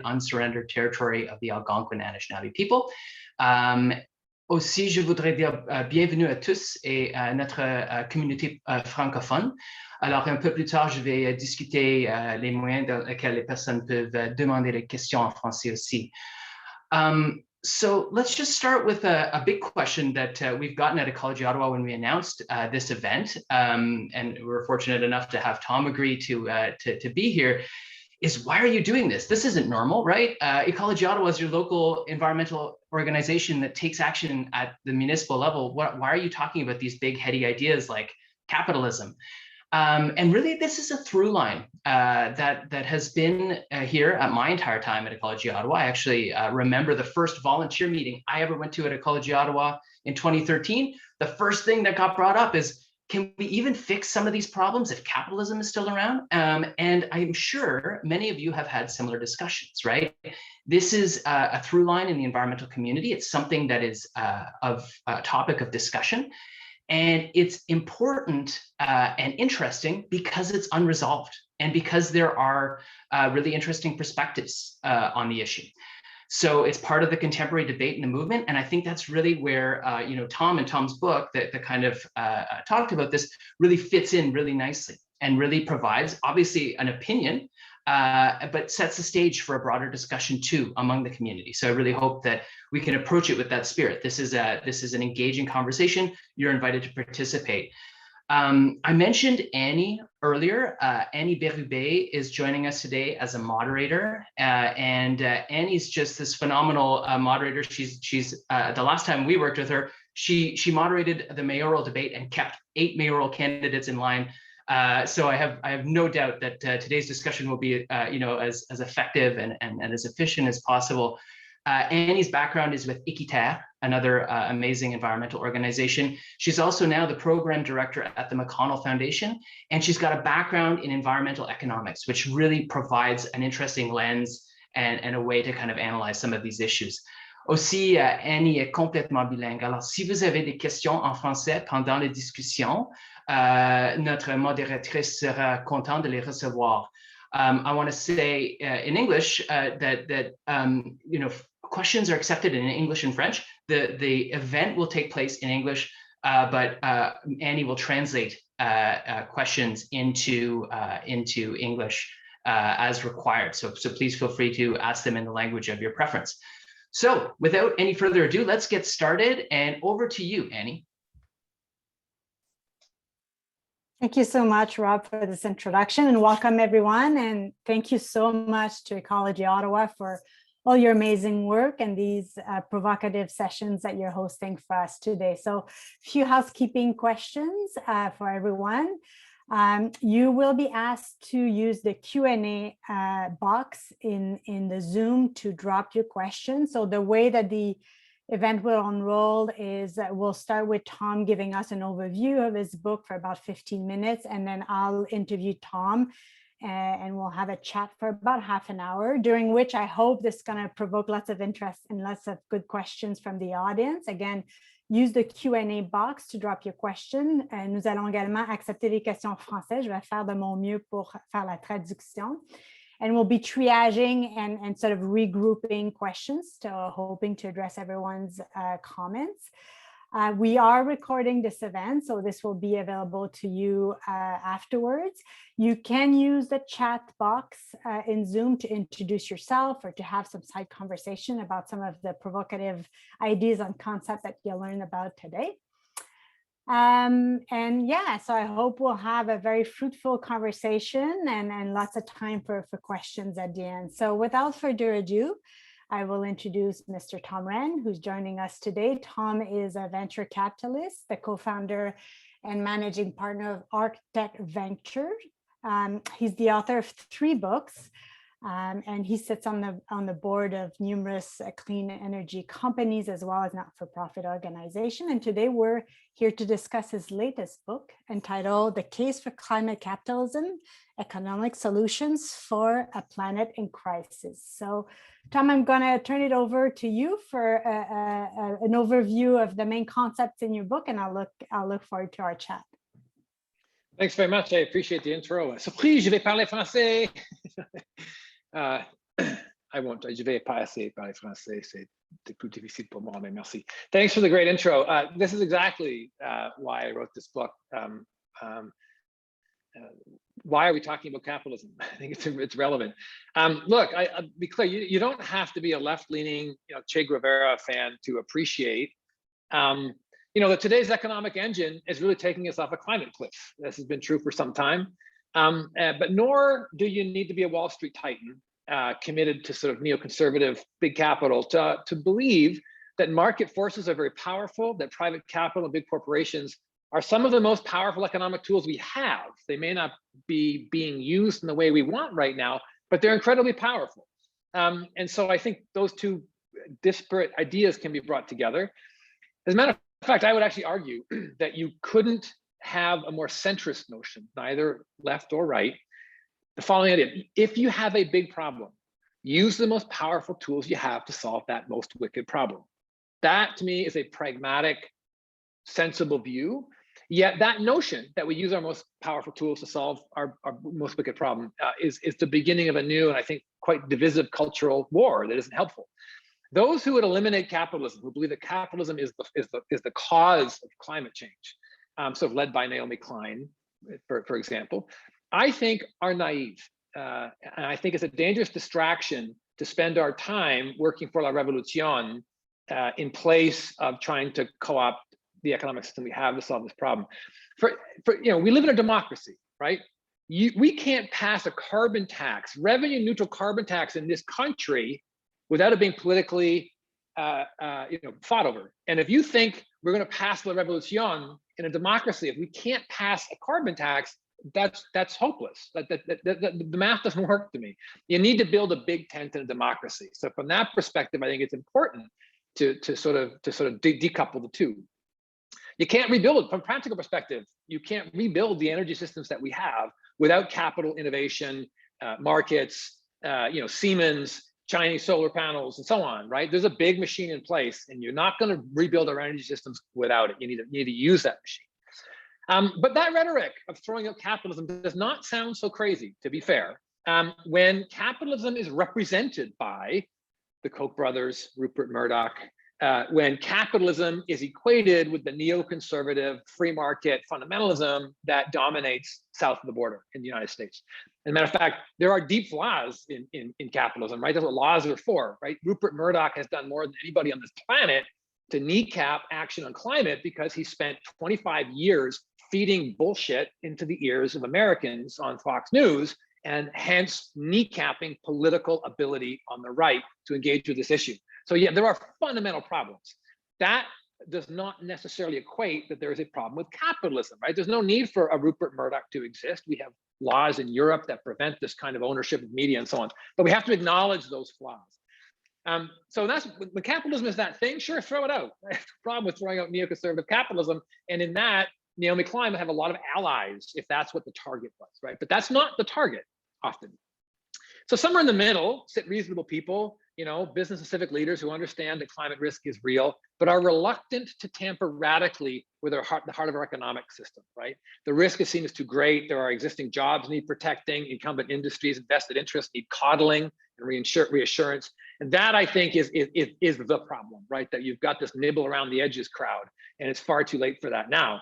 unsurrendered territory of the Algonquin Anishinaabe people. Aussi, je voudrais dire bienvenue à tous et à notre communauté francophone. Alors, un peu plus tard, je vais discuter les moyens dans lesquels les personnes peuvent demander des questions en français aussi. So let's just start with a big question that we've gotten at Ecology Ottawa when we announced this event, and we're fortunate enough to have Tom agree to be here, is why are you doing this? This isn't normal, right? Ecology Ottawa is your local environmental organization that takes action at the municipal level. Why are you talking about these big heady ideas like capitalism? And really, this is a through line that has been here at my entire time at Ecology Ottawa. I actually remember the first volunteer meeting I ever went to at Ecology Ottawa in 2013. The first thing that got brought up is, can we even fix some of these problems if capitalism is still around? And I'm sure many of you have had similar discussions, right? This is a through line in the environmental community. It's something that is of a topic of discussion. And it's important and interesting because it's unresolved and because there are really interesting perspectives on the issue. So it's part of the contemporary debate in the movement. And I think that's really where, Tom and Tom's book that kind of talked about this really fits in really nicely and really provides obviously an opinion, but sets the stage for a broader discussion too among the community. So I really hope that we can approach it with that spirit. This is an engaging conversation. You're invited to participate. I mentioned Annie earlier. Annie Berube is joining us today as a moderator, and Annie's just this phenomenal moderator. She's the last time we worked with her, she moderated the mayoral debate and kept 8 mayoral candidates in line. So I have no doubt that today's discussion will be as effective and as efficient as possible. Annie's background is with Equiterre, another amazing environmental organization. She's also now the program director at the McConnell Foundation, and she's got a background in environmental economics, which really provides an interesting lens and a way to kind of analyze some of these issues. Aussi, Annie est complètement bilingue. Alors, si vous avez des questions en français pendant les discussions, notre modératrice sera contente de les recevoir. I want to say in English that questions are accepted in English and French. The event will take place in English, but Annie will translate questions into English as required. So please feel free to ask them in the language of your preference. So without any further ado, let's get started, and over to you, Annie. Thank you so much, Rob, for this introduction, and welcome everyone. And thank you so much to Ecology Ottawa for all your amazing work and these provocative sessions that you're hosting for us today. So a few housekeeping questions for everyone. You will be asked to use the Q&A box in the Zoom to drop your questions. So the way that the event will unroll is we'll start with Tom giving us an overview of his book for about 15 minutes, and then I'll interview Tom and we'll have a chat for about half an hour, during which I hope this is going to provoke lots of interest and lots of good questions from the audience. Again, use the Q&A box to drop your question. Nous allons également accepter les questions en français. Je vais faire de mon mieux pour faire la traduction. And we'll be triaging and sort of regrouping questions, hoping to address everyone's comments. We are recording this event, so this will be available to you afterwards. You can use the chat box in Zoom to introduce yourself or to have some side conversation about some of the provocative ideas and concepts that you'll learn about today. And yeah, so I hope we'll have a very fruitful conversation and lots of time for questions at the end. So without further ado, I will introduce Mr. Tom Wren, who's joining us today. Tom is a venture capitalist, the co-founder and managing partner of Arctech Venture. He's the author of 3 books, and he sits on the board of numerous clean energy companies as well as not-for-profit organizations. And today we're here to discuss his latest book entitled The Case for Climate Capitalism, Economic Solutions for a Planet in Crisis. So Tom, I'm going to turn it over to you for an overview of the main concepts in your book, and I'll look forward to our chat. Thanks very much. I appreciate the intro. Surprise, je vais parler français. I won't. Je vais pas essayer parler français. C'est plus difficile pour moi, mais merci. Thanks for the great intro. This is exactly why I wrote this book. Why are we talking about capitalism? I think it's relevant. Look, I'll be clear. You don't have to be a left-leaning, Che Guevara fan to appreciate, that today's economic engine is really taking us off a climate cliff. This has been true for some time. But nor do you need to be a Wall Street titan committed to sort of neoconservative big capital to believe that market forces are very powerful, that private capital and big corporations are some of the most powerful economic tools we have. They may not be being used in the way we want right now, but they're incredibly powerful. And so I think those two disparate ideas can be brought together. As a matter of fact, I would actually argue that you couldn't have a more centrist notion, neither left or right. The following idea: if you have a big problem, use the most powerful tools you have to solve that most wicked problem. That to me is a pragmatic, sensible view. Yet that notion that we use our most powerful tools to solve our most wicked problem is the beginning of a new and I think quite divisive cultural war that isn't helpful. Those who would eliminate capitalism, who believe that capitalism is the cause of climate change, sort of led by Naomi Klein, for example, I think are naive. And I think it's a dangerous distraction to spend our time working for la revolution in place of trying to co-opt the economic system we have to solve this problem. We live in a democracy, right? We can't pass a carbon tax, revenue neutral carbon tax in this country without it being politically fought over. And if you think we're going to pass la revolution in a democracy, if we can't pass a carbon tax, that's hopeless. The math doesn't work to me. You need to build a big tent in a democracy. So from that perspective, I think it's important to sort of decouple the two. You can't rebuild from a practical perspective. You can't rebuild the energy systems that we have without capital, innovation, markets, Siemens, Chinese solar panels, and so on, right? There's a big machine in place, and you're not going to rebuild our energy systems without it. You need to use that machine. But that rhetoric of throwing out capitalism does not sound so crazy, to be fair, when capitalism is represented by the Koch brothers, Rupert Murdoch, when capitalism is equated with the neoconservative free market fundamentalism that dominates south of the border in the United States. As a matter of fact, there are deep flaws in capitalism, right? That's what laws are for, right? Rupert Murdoch has done more than anybody on this planet to kneecap action on climate because he spent 25 years feeding bullshit into the ears of Americans on Fox News, and hence kneecapping political ability on the right to engage with this issue. So yeah, there are fundamental problems. That does not necessarily equate that there is a problem with capitalism, right? There's no need for a Rupert Murdoch to exist. We have laws in Europe that prevent this kind of ownership of media and so on, but we have to acknowledge those flaws. So that's when capitalism is that thing, sure, throw it out. The problem with throwing out neoconservative capitalism, and in that, Naomi Klein would have a lot of allies if that's what the target was, right? But that's not the target often. So somewhere in the middle sit reasonable people, business and civic leaders who understand that climate risk is real, but are reluctant to tamper radically with the heart of our economic system, right? The risk is seen as too great. There are existing jobs need protecting, incumbent industries, vested interests need coddling and reassurance. And that, I think, is the problem, right? That you've got this nibble around the edges crowd, and it's far too late for that now.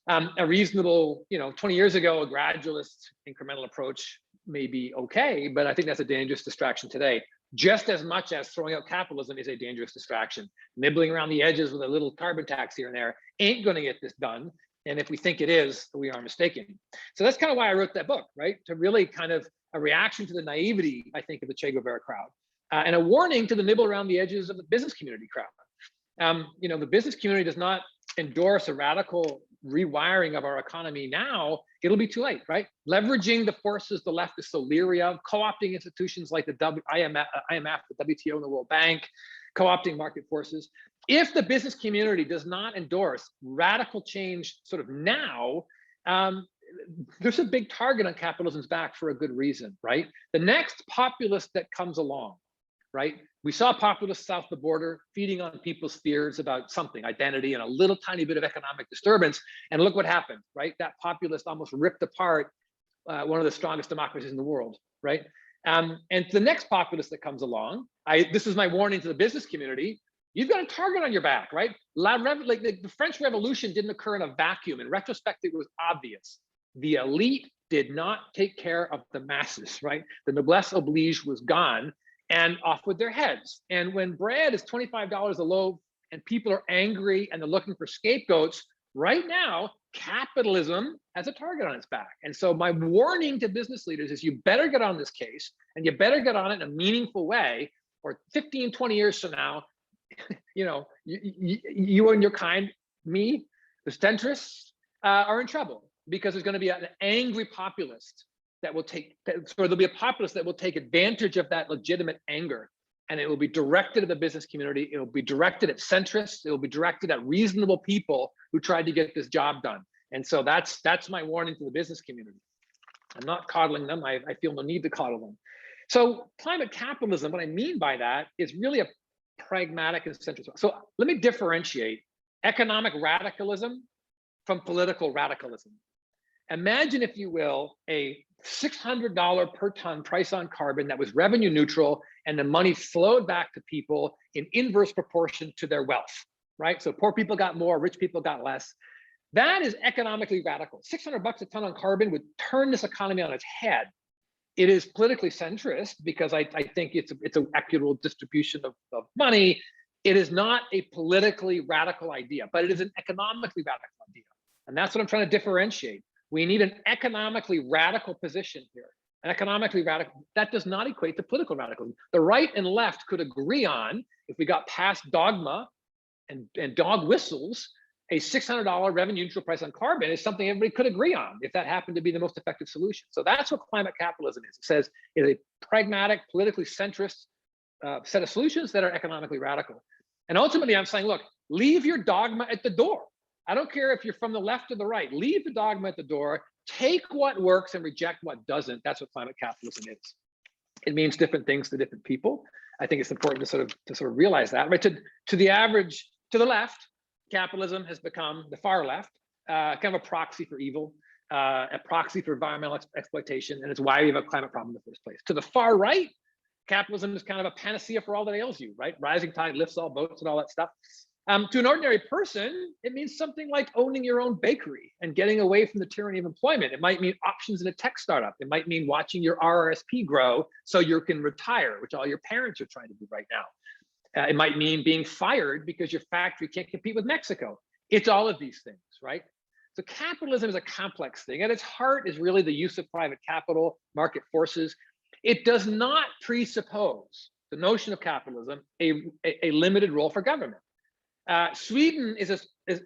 A reasonable, 20 years ago, a gradualist incremental approach may be okay, but I think that's a dangerous distraction today. Just as much as throwing out capitalism is a dangerous distraction. Nibbling around the edges with a little carbon tax here and there ain't going to get this done. And if we think it is, we are mistaken. So that's kind of why I wrote that book, right? To really kind of a reaction to the naivety, I think, of the Che Guevara crowd, and a warning to the nibble around the edges of the business community crowd. The business community does not endorse a radical rewiring of our economy now. It'll be too late, right? Leveraging the forces the left is so leery of, co-opting institutions like the IMF, the WTO, and the World Bank, co-opting market forces. If the business community does not endorse radical change sort of now, there's a big target on capitalism's back for a good reason, right? The next populist that comes along, right? We saw populists south of the border feeding on people's fears about something, identity, and a little tiny bit of economic disturbance. And look what happened, right? That populist almost ripped apart one of the strongest democracies in the world, right? And the next populist that comes along, this is my warning to the business community, you've got a target on your back, right? Like the French Revolution didn't occur in a vacuum. In retrospect, it was obvious. The elite did not take care of the masses, right? The noblesse oblige was gone, and off with their heads. And when bread is $25 a loaf and people are angry and they're looking for scapegoats, right now, capitalism has a target on its back. And so my warning to business leaders is you better get on this case, and you better get on it in a meaningful way, or 15, 20 years from now, you know, you and your kind, me, the centrists, are in trouble, because there's going to be an angry populist that will there'll be a populist that will take advantage of that legitimate anger, and it will be directed at the business community. It will be directed at centrists. It will be directed at reasonable people who tried to get this job done. And so that's my warning to the business community. I'm not coddling them. I feel no need to coddle them. So climate capitalism, what I mean by that is really a pragmatic and centrist. So let me differentiate economic radicalism from political radicalism. Imagine, if you will, a $600 per ton price on carbon that was revenue neutral, and the money flowed back to people in inverse proportion to their wealth, right? So poor people got more, rich people got less. That is economically radical. $600 a ton on carbon would turn this economy on its head. It is politically centrist, because I think it's an equitable distribution of money. It is not a politically radical idea, but it is an economically radical idea. And that's what I'm trying to differentiate. We need an economically radical position here. An economically radical, that does not equate to political radicalism. The right and left could agree on, if we got past dogma and dog whistles, a $600 revenue neutral price on carbon is something everybody could agree on, if that happened to be the most effective solution. So that's what climate capitalism is. It says it's a pragmatic, politically centrist set of solutions that are economically radical. And ultimately, I'm saying, look, leave your dogma at the door. I don't care if you're from the left or the right. Leave the dogma at the door. Take what works and reject what doesn't. That's what climate capitalism is. It means different things to different people. I think it's important to sort of realize that, right? To the left, capitalism has become, the far left, kind of a proxy for evil, a proxy for environmental exploitation, and it's why we have a climate problem in the first place. To the far right, capitalism is kind of a panacea for all that ails you, right? Rising tide lifts all boats and all that stuff. To an ordinary person, it means something like owning your own bakery and getting away from the tyranny of employment. It might mean options in a tech startup. It might mean watching your RRSP grow so you can retire, which all your parents are trying to do right now. It might mean being fired because your factory can't compete with Mexico. It's all of these things, right? So capitalism is a complex thing. At its heart is really the use of private capital, market forces. It does not presuppose, the notion of capitalism, a limited role for government. Sweden is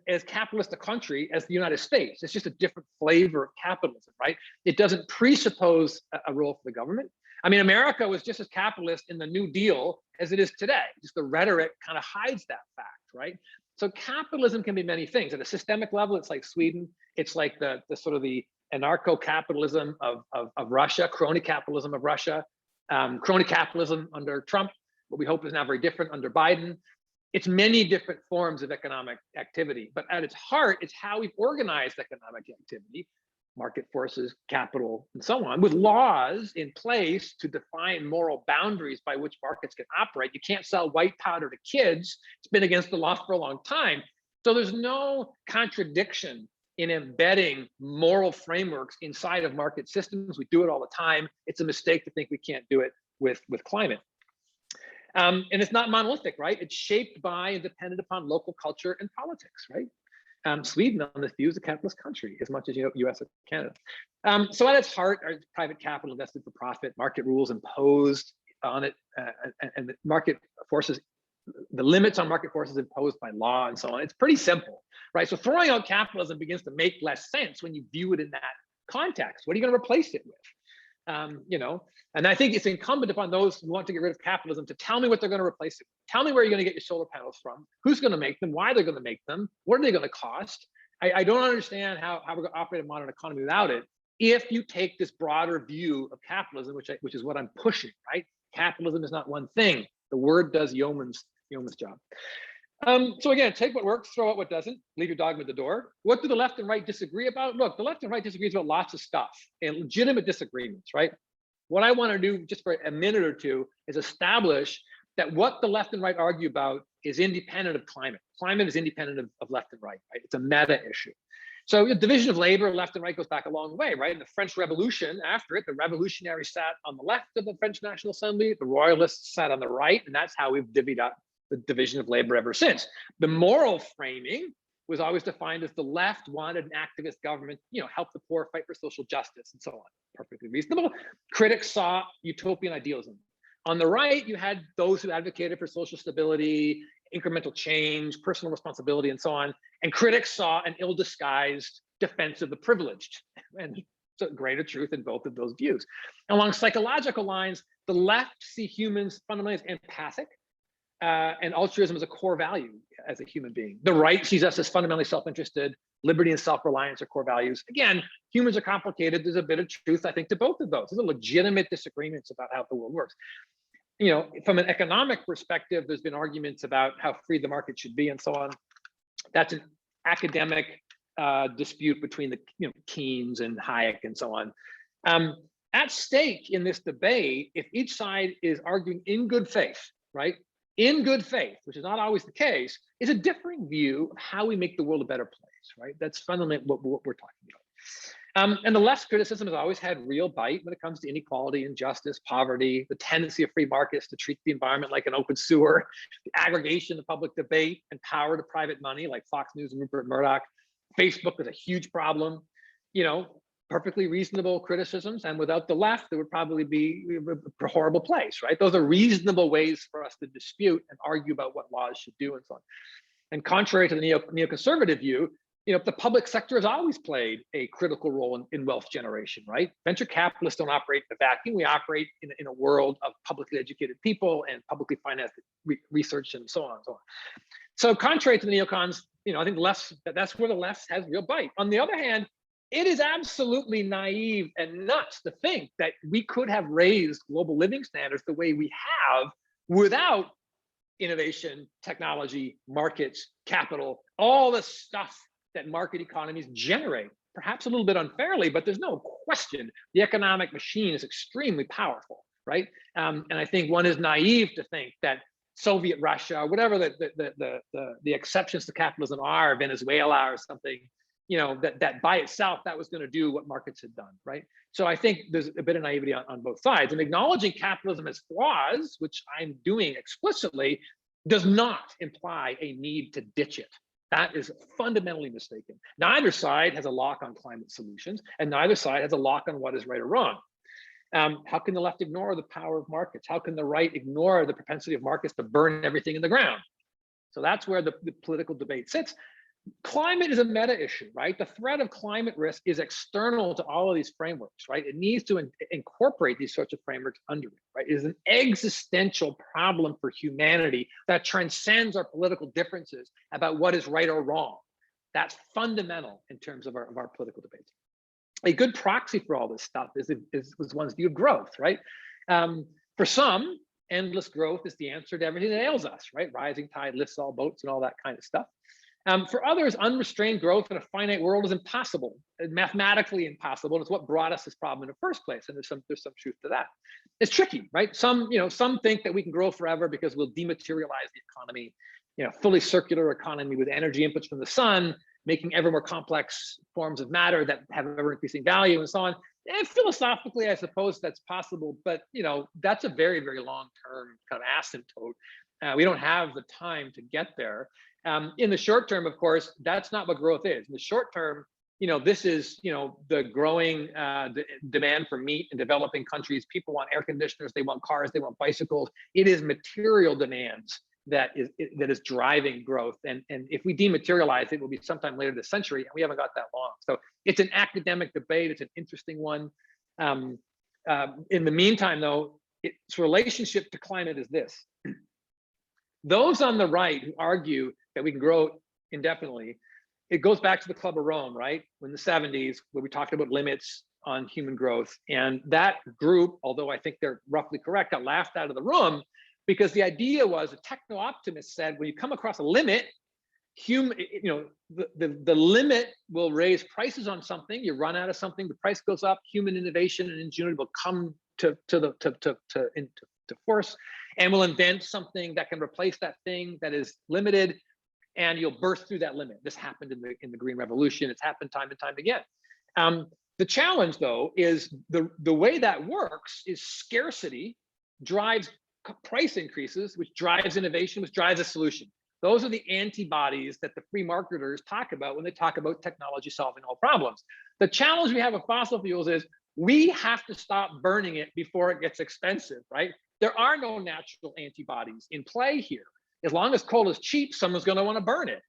as capitalist a country as the United States. It's just a different flavor of capitalism, right? It doesn't presuppose a role for the government. I mean, America was just as capitalist in the New Deal as it is today. Just the rhetoric kind of hides that fact, right? So capitalism can be many things. At a systemic level, it's like Sweden. It's like the sort of the anarcho-capitalism of Russia, crony capitalism of Russia, crony capitalism under Trump, what we hope is now very different under Biden. It's many different forms of economic activity, but at its heart, it's how we've organized economic activity, market forces, capital, and so on, with laws in place to define moral boundaries by which markets can operate. You can't sell white powder to kids. It's been against the law for a long time. So there's no contradiction in embedding moral frameworks inside of market systems. We do it all the time. It's a mistake to think we can't do it with climate. And it's not monolithic, right? It's shaped by and dependent upon local culture and politics, right? Sweden, on this view, is a capitalist country as much as US or Canada. So at its heart are private capital invested for profit, market rules imposed on it, and the market forces, the limits on market forces imposed by law and so on. It's pretty simple, right? So throwing out capitalism begins to make less sense when you view it in that context. What are you going to replace it with? And I think it's incumbent upon those who want to get rid of capitalism to tell me what they're going to replace it with. Tell me where you're going to get your solar panels from, who's going to make them, why they're going to make them, what are they going to cost. I don't understand how we're going to operate a modern economy without it, if you take this broader view of capitalism, which is what I'm pushing, right? Capitalism is not one thing. The word does yeoman's job. So again, take what works, throw out what doesn't, leave your dogma at the door. What do the left and right disagree about? Look, the left and right disagrees about lots of stuff and legitimate disagreements, right? What I want to do just for a minute or two is establish that what the left and right argue about is independent of climate. Climate is independent of left and right, right? It's a meta issue. So the division of labor, left and right, goes back a long way, right? In the French Revolution, after it, the revolutionaries sat on the left of the French National Assembly, the royalists sat on the right, and that's how we've divvied up the division of labor ever since. The moral framing was always defined as the left wanted an activist government, help the poor, fight for social justice, and so on. Perfectly reasonable. Critics saw utopian idealism. On the right, you had those who advocated for social stability, incremental change, personal responsibility, and so on. And critics saw an ill-disguised defense of the privileged. And so greater truth in both of those views. Along psychological lines, the left see humans fundamentally as empathic, and altruism is a core value as a human being. The right sees us as fundamentally self-interested. Liberty and self-reliance are core values. Again, humans are complicated. There's a bit of truth, I think, to both of those. There's a legitimate disagreements about how the world works. From an economic perspective, there's been arguments about how free the market should be and so on. That's an academic dispute between the Keynes and Hayek and so on. At stake in this debate, if each side is arguing in good faith, right? In good faith, which is not always the case, is a differing view of how we make the world a better place, right? That's fundamentally what we're talking about. And the left's criticism has always had real bite when it comes to inequality, injustice, poverty, the tendency of free markets to treat the environment like an open sewer, the aggregation of public debate and power to private money like Fox News and Rupert Murdoch. Facebook is a huge problem, perfectly reasonable criticisms. And without the left, there would probably be a horrible place, right? Those are reasonable ways for us to dispute and argue about what laws should do and so on. And contrary to the neoconservative view, the public sector has always played a critical role in wealth generation, right? Venture capitalists don't operate in a vacuum. We operate in a world of publicly educated people and publicly financed research and so on and so on. So contrary to the neocons, I think that's where the left has real bite. On the other hand, it is absolutely naive and nuts to think that we could have raised global living standards the way we have without innovation, technology, markets, capital, all the stuff that market economies generate, perhaps a little bit unfairly, but there's no question the economic machine is extremely powerful, right? And I think one is naive to think that Soviet Russia, whatever the exceptions to capitalism are, Venezuela or something, that by itself, that was going to do what markets had done, right? So I think there's a bit of naivety on both sides. And acknowledging capitalism as flaws, which I'm doing explicitly, does not imply a need to ditch it. That is fundamentally mistaken. Neither side has a lock on climate solutions, and neither side has a lock on what is right or wrong. How can the left ignore the power of markets? How can the right ignore the propensity of markets to burn everything in the ground? So that's where the political debate sits. Climate is a meta issue, right? The threat of climate risk is external to all of these frameworks, right? It needs to incorporate these sorts of frameworks under it, right? It is an existential problem for humanity that transcends our political differences about what is right or wrong. That's fundamental in terms of our political debates. A good proxy for all this stuff is one's view of growth, right? For some, endless growth is the answer to everything that ails us, right? Rising tide lifts all boats and all that kind of stuff. For others, unrestrained growth in a finite world is impossible, mathematically impossible, and it's what brought us this problem in the first place. And there's some truth to that. It's tricky, right? Some think that we can grow forever because we'll dematerialize the economy, fully circular economy with energy inputs from the sun, making ever more complex forms of matter that have ever increasing value and so on. And philosophically, I suppose that's possible, but that's a very, very long-term kind of asymptote. We don't have the time to get there. In the short term, of course, that's not what growth is. In the short term, this is, the growing demand for meat in developing countries. People want air conditioners, they want cars, they want bicycles. It is material demands that is driving growth. And if we dematerialize, it will be sometime later this century, and we haven't got that long. So it's an academic debate. It's an interesting one. In the meantime, though, its relationship to climate is this. Those on the right who argue that we can grow indefinitely, it goes back to the Club of Rome, right? In the 70s, where we talked about limits on human growth. And that group, although I think they're roughly correct, got laughed out of the room because the idea was, a techno-optimist said, when you come across a limit, the limit will raise prices on something. You run out of something, the price goes up, human innovation and ingenuity will come force, and we'll invent something that can replace that thing that is limited, and you'll burst through that limit. This happened in the Green Revolution. It's happened time and time again. The challenge, though, is the way that works is scarcity drives price increases, which drives innovation, which drives a solution. Those are the antibodies that the free marketers talk about when they talk about technology solving all problems. The challenge we have with fossil fuels is we have to stop burning it before it gets expensive, right? There are no natural antibodies in play here. As long as coal is cheap, someone's going to want to burn it.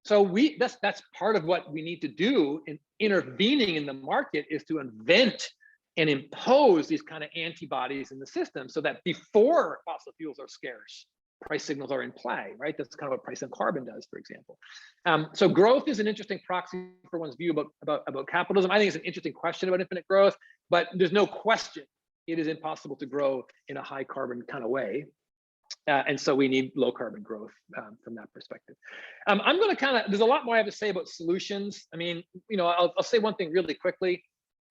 So that's part of what we need to do in intervening in the market, is to invent and impose these kind of antibodies in the system so that before fossil fuels are scarce, price signals are in play, right? That's kind of what price on carbon does, for example. So growth is an interesting proxy for one's view about capitalism. I think it's an interesting question about infinite growth, but there's no question it is impossible to grow in a high carbon kind of way. And so we need low carbon growth from that perspective. I'm going to there's a lot more I have to say about solutions. I mean, I'll say one thing really quickly,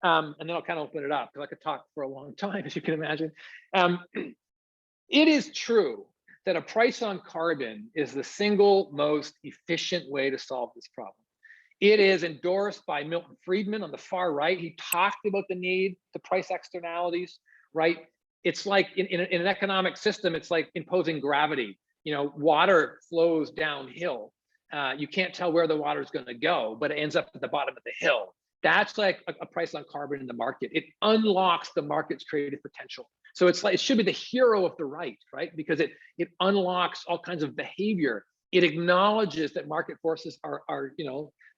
and then I'll kind of open it up because I could talk for a long time, as you can imagine. It is true that a price on carbon is the single most efficient way to solve this problem. It is endorsed by Milton Friedman on the far right. He talked about the need to price externalities, right? It's like in an economic system, it's like imposing gravity. Water flows downhill. You can't tell where the water is going to go, but it ends up at the bottom of the hill. That's like a price on carbon in the market. It unlocks the market's creative potential. So it's like, it should be the hero of the right? Because it unlocks all kinds of behavior. It acknowledges that market forces are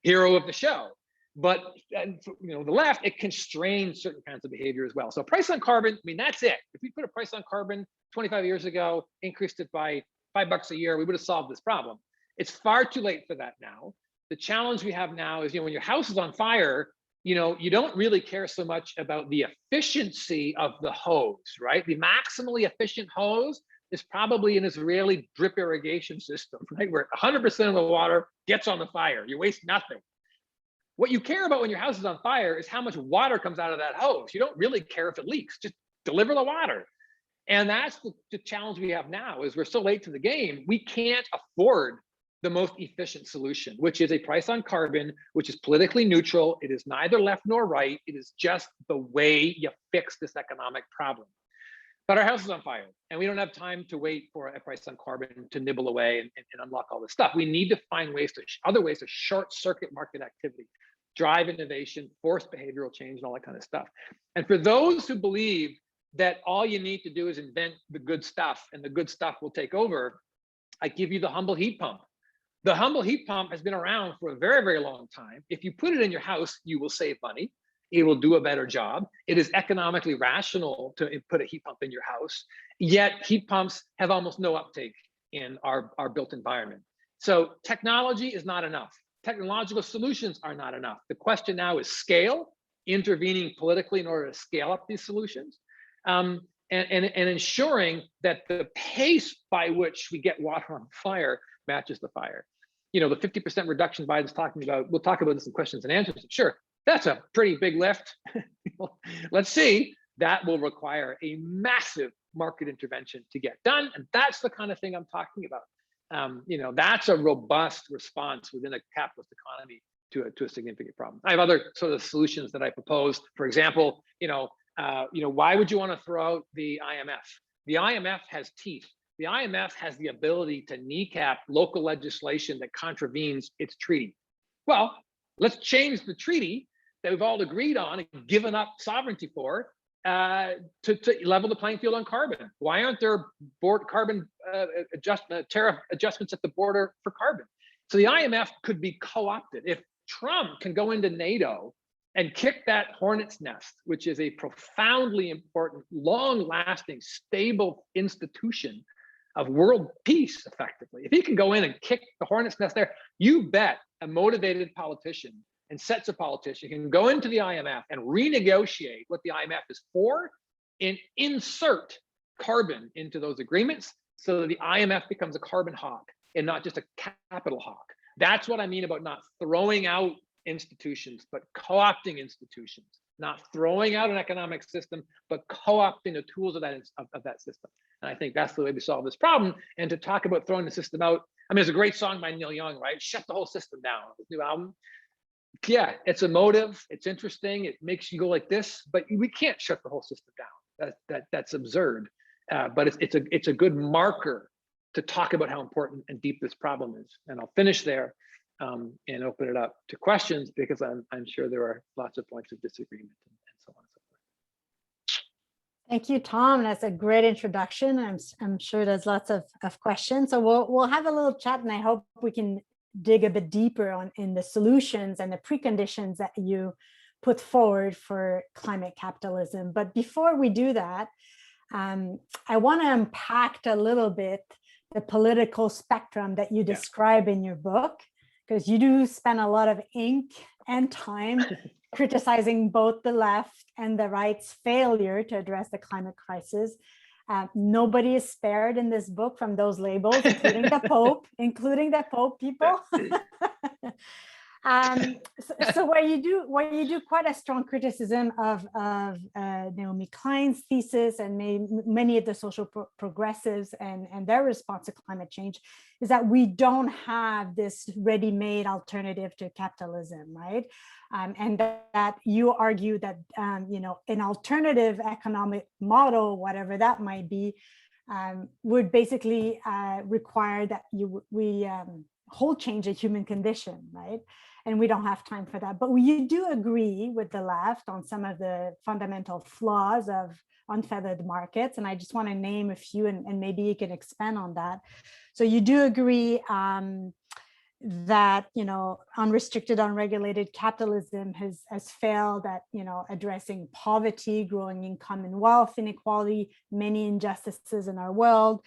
hero of the show. But the left, it constrains certain kinds of behavior as well. So price on carbon, I mean, that's it. If we put a price on carbon 25 years ago, increased it by $5 a year, we would have solved this problem. It's far too late for that now. The challenge we have now is, when your house is on fire, you don't really care so much about the efficiency of the hose, right? The maximally efficient hose is probably an Israeli drip irrigation system, right? Where 100% of the water gets on the fire. You waste nothing. What you care about when your house is on fire is how much water comes out of that hose. You don't really care if it leaks, just deliver the water. And that's the challenge we have now, is we're so late to the game. We can't afford the most efficient solution, which is a price on carbon, which is politically neutral. It is neither left nor right. It is just the way you fix this economic problem. But our house is on fire, and we don't have time to wait for a price on carbon to nibble away and unlock all this stuff. We need to find other ways to short circuit market activity, drive innovation, force behavioral change, and all that kind of stuff. And for those who believe that all you need to do is invent the good stuff and the good stuff will take over, I give you the humble heat pump. The humble heat pump has been around for a very, very long time. If you put it in your house, you will save money. It will do a better job. It is economically rational to put a heat pump in your house. Yet heat pumps have almost no uptake in our built environment. So technology is not enough. Technological solutions are not enough. The question now is scale, intervening politically in order to scale up these solutions, and ensuring that the pace by which we get water on fire matches the fire. The 50% reduction Biden's talking about, we'll talk about this in questions and answers. Sure, that's a pretty big lift. Let's see. That will require a massive market intervention to get done. And that's the kind of thing I'm talking about. That's a robust response within a capitalist economy to a significant problem. I have other sort of solutions that I propose. For example, why would you want to throw out the IMF? The IMF has teeth. The IMF has the ability to kneecap local legislation that contravenes its treaty. Well, let's change the treaty that we've all agreed on and given up sovereignty for to level the playing field on carbon. Why aren't there carbon tariff adjustments at the border for carbon? So the IMF could be co-opted. If Trump can go into NATO and kick that hornet's nest, which is a profoundly important, long-lasting, stable institution of world peace, effectively. If he can go in and kick the hornet's nest there, you bet a motivated politician and sets of politicians can go into the IMF and renegotiate what the IMF is for and insert carbon into those agreements so that the IMF becomes a carbon hawk and not just a capital hawk. That's what I mean about not throwing out institutions, but co-opting institutions not throwing out an economic system, but co-opting the tools of that system. And I think that's the way we solve this problem. And to talk about throwing the system out, I mean, there's a great song by Neil Young, right? Shut the whole system down, his new album. Yeah, it's emotive, it's interesting, it makes you go like this, but we can't shut the whole system down. That's absurd. But it's a good marker to talk about how important and deep this problem is. And I'll finish there and open it up to questions, because I'm sure there are lots of points of disagreement and so on and so forth. Thank you, Tom. That's a great introduction. I'm sure there's lots of questions. So we'll have a little chat, and I hope we can dig a bit deeper in the solutions and the preconditions that you put forward for climate capitalism. But before we do that, I want to unpack a little bit the political spectrum that you describe in your book, because you do spend a lot of ink and time criticizing both the left and the right's failure to address the climate crisis. Nobody is spared in this book from those labels, including the Pope, people. So where you do quite a strong criticism of Naomi Klein's thesis and many of the social progressives and their response to climate change, is that we don't have this ready-made alternative to capitalism, right? And that you argue that an alternative economic model, whatever that might be, would basically require that we whole change the human condition, right? And we don't have time for that. But you do agree with the left on some of the fundamental flaws of unfettered markets. And I just want to name a few, and maybe you can expand on that. So you do agree that unrestricted, unregulated capitalism has failed at addressing poverty, growing income and wealth inequality, many injustices in our world.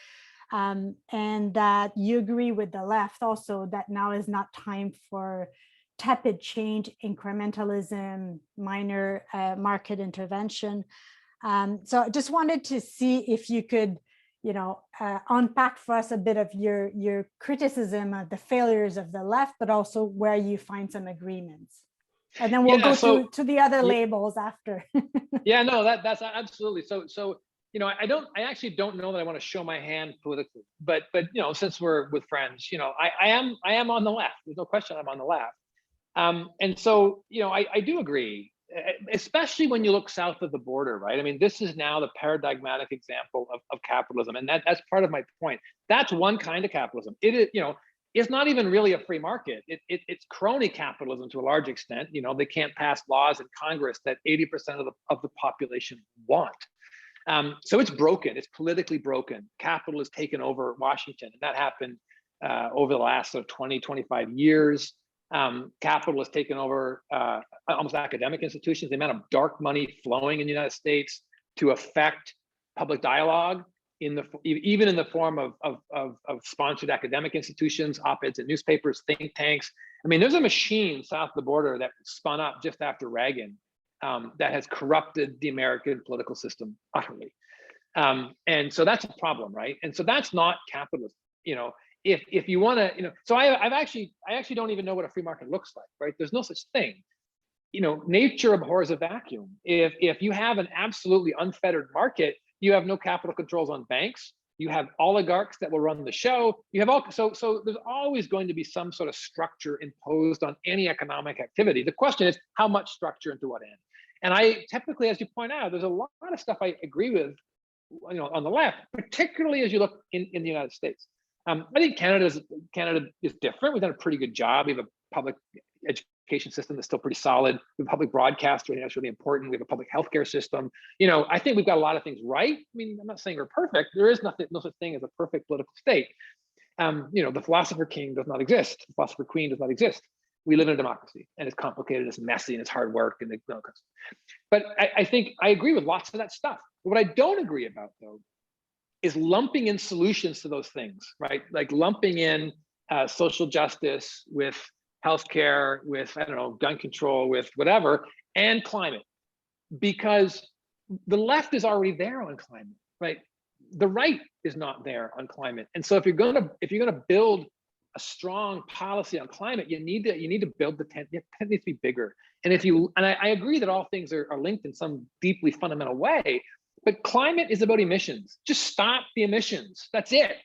And that you agree with the left also that now is not time for tepid change, incrementalism, minor market intervention. So I just wanted to see if you could, unpack for us a bit of your criticism of the failures of the left, but also where you find some agreements. And then we'll go to the other labels after. Yeah, no, that's absolutely. So I actually don't know that I want to show my hand politically, but since we're with friends, I am on the left. There's no question I'm on the left. And so, I do agree, especially when you look south of the border, right? I mean, this is now the paradigmatic example of capitalism. And that's part of my point. That's one kind of capitalism. It is, it's not even really a free market. It's crony capitalism to a large extent. They can't pass laws in Congress that 80% of the population want. So it's broken. It's politically broken. Capital has taken over Washington, and that happened over the last 20, 25 years. Capital has taken over almost academic institutions. The amount of dark money flowing in the United States to affect public dialogue, even in the form of sponsored academic institutions, op-eds in newspapers, think tanks. I mean, there's a machine south of the border that spun up just after Reagan that has corrupted the American political system utterly. And so that's a problem, right? And so that's not capitalism. If you want to, so I actually don't even know what a free market looks like, right? There's no such thing. Nature abhors a vacuum. If you have an absolutely unfettered market, you have no capital controls on banks. You have oligarchs that will run the show. You have so there's always going to be some sort of structure imposed on any economic activity. The question is how much structure and to what end. And I typically, as you point out, there's a lot of stuff I agree with, on the left, particularly as you look in the United States. I think Canada is different. We've done a pretty good job. We have a public education system that's still pretty solid. We have a public broadcaster, and that's really important. We have a public healthcare system. I think we've got a lot of things right. I mean, I'm not saying we're perfect. There is no such thing as a perfect political state. The philosopher king does not exist. The philosopher queen does not exist. We live in a democracy, and it's complicated, it's messy, and it's hard work. But I think I agree with lots of that stuff. But what I don't agree about, though, is lumping in solutions to those things, right? Like lumping in social justice with healthcare, with, gun control, with whatever, and climate, because the left is already there on climate, right? The right is not there on climate. And so if you're gonna build a strong policy on climate, you need to build the tent. The tent needs to be bigger. And I agree that all things are linked in some deeply fundamental way, but climate is about emissions. Just stop the emissions. That's it.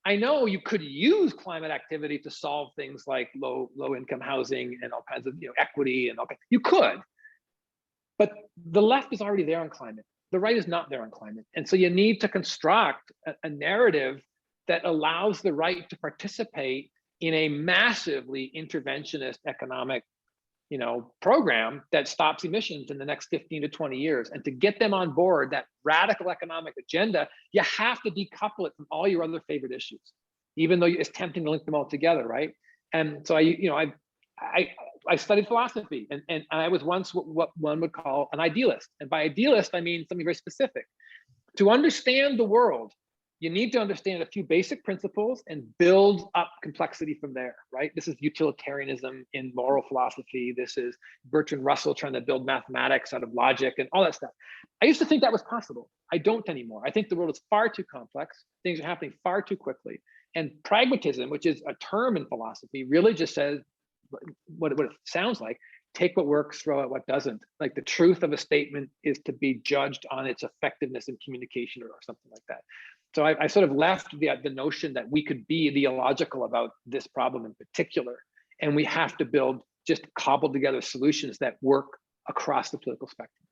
I know you could use climate activity to solve things like low income housing and all kinds of equity and all kinds. You could, but the left is already there on climate. The right is not there on climate, and so you need to construct a narrative that allows the right to participate in a massively interventionist economic program that stops emissions in the next 15 to 20 years. And to get them on board that radical economic agenda, you have to decouple it from all your other favorite issues, even though it's tempting to link them all together, right? And so I studied philosophy, and I was once what one would call an idealist. And by idealist, I mean something very specific. To understand the world, you need to understand a few basic principles and build up complexity from there, right? This is utilitarianism in moral philosophy. This is Bertrand Russell trying to build mathematics out of logic and all that stuff. I used to think that was possible. I don't anymore. I think the world is far too complex. Things are happening far too quickly. And pragmatism, which is a term in philosophy, really just says what it sounds like. Take what works, throw out what doesn't. Like the truth of a statement is to be judged on its effectiveness in communication or something like that. So I sort of left the notion that we could be ideological about this problem in particular, and we have to build just cobbled together solutions that work across the political spectrum.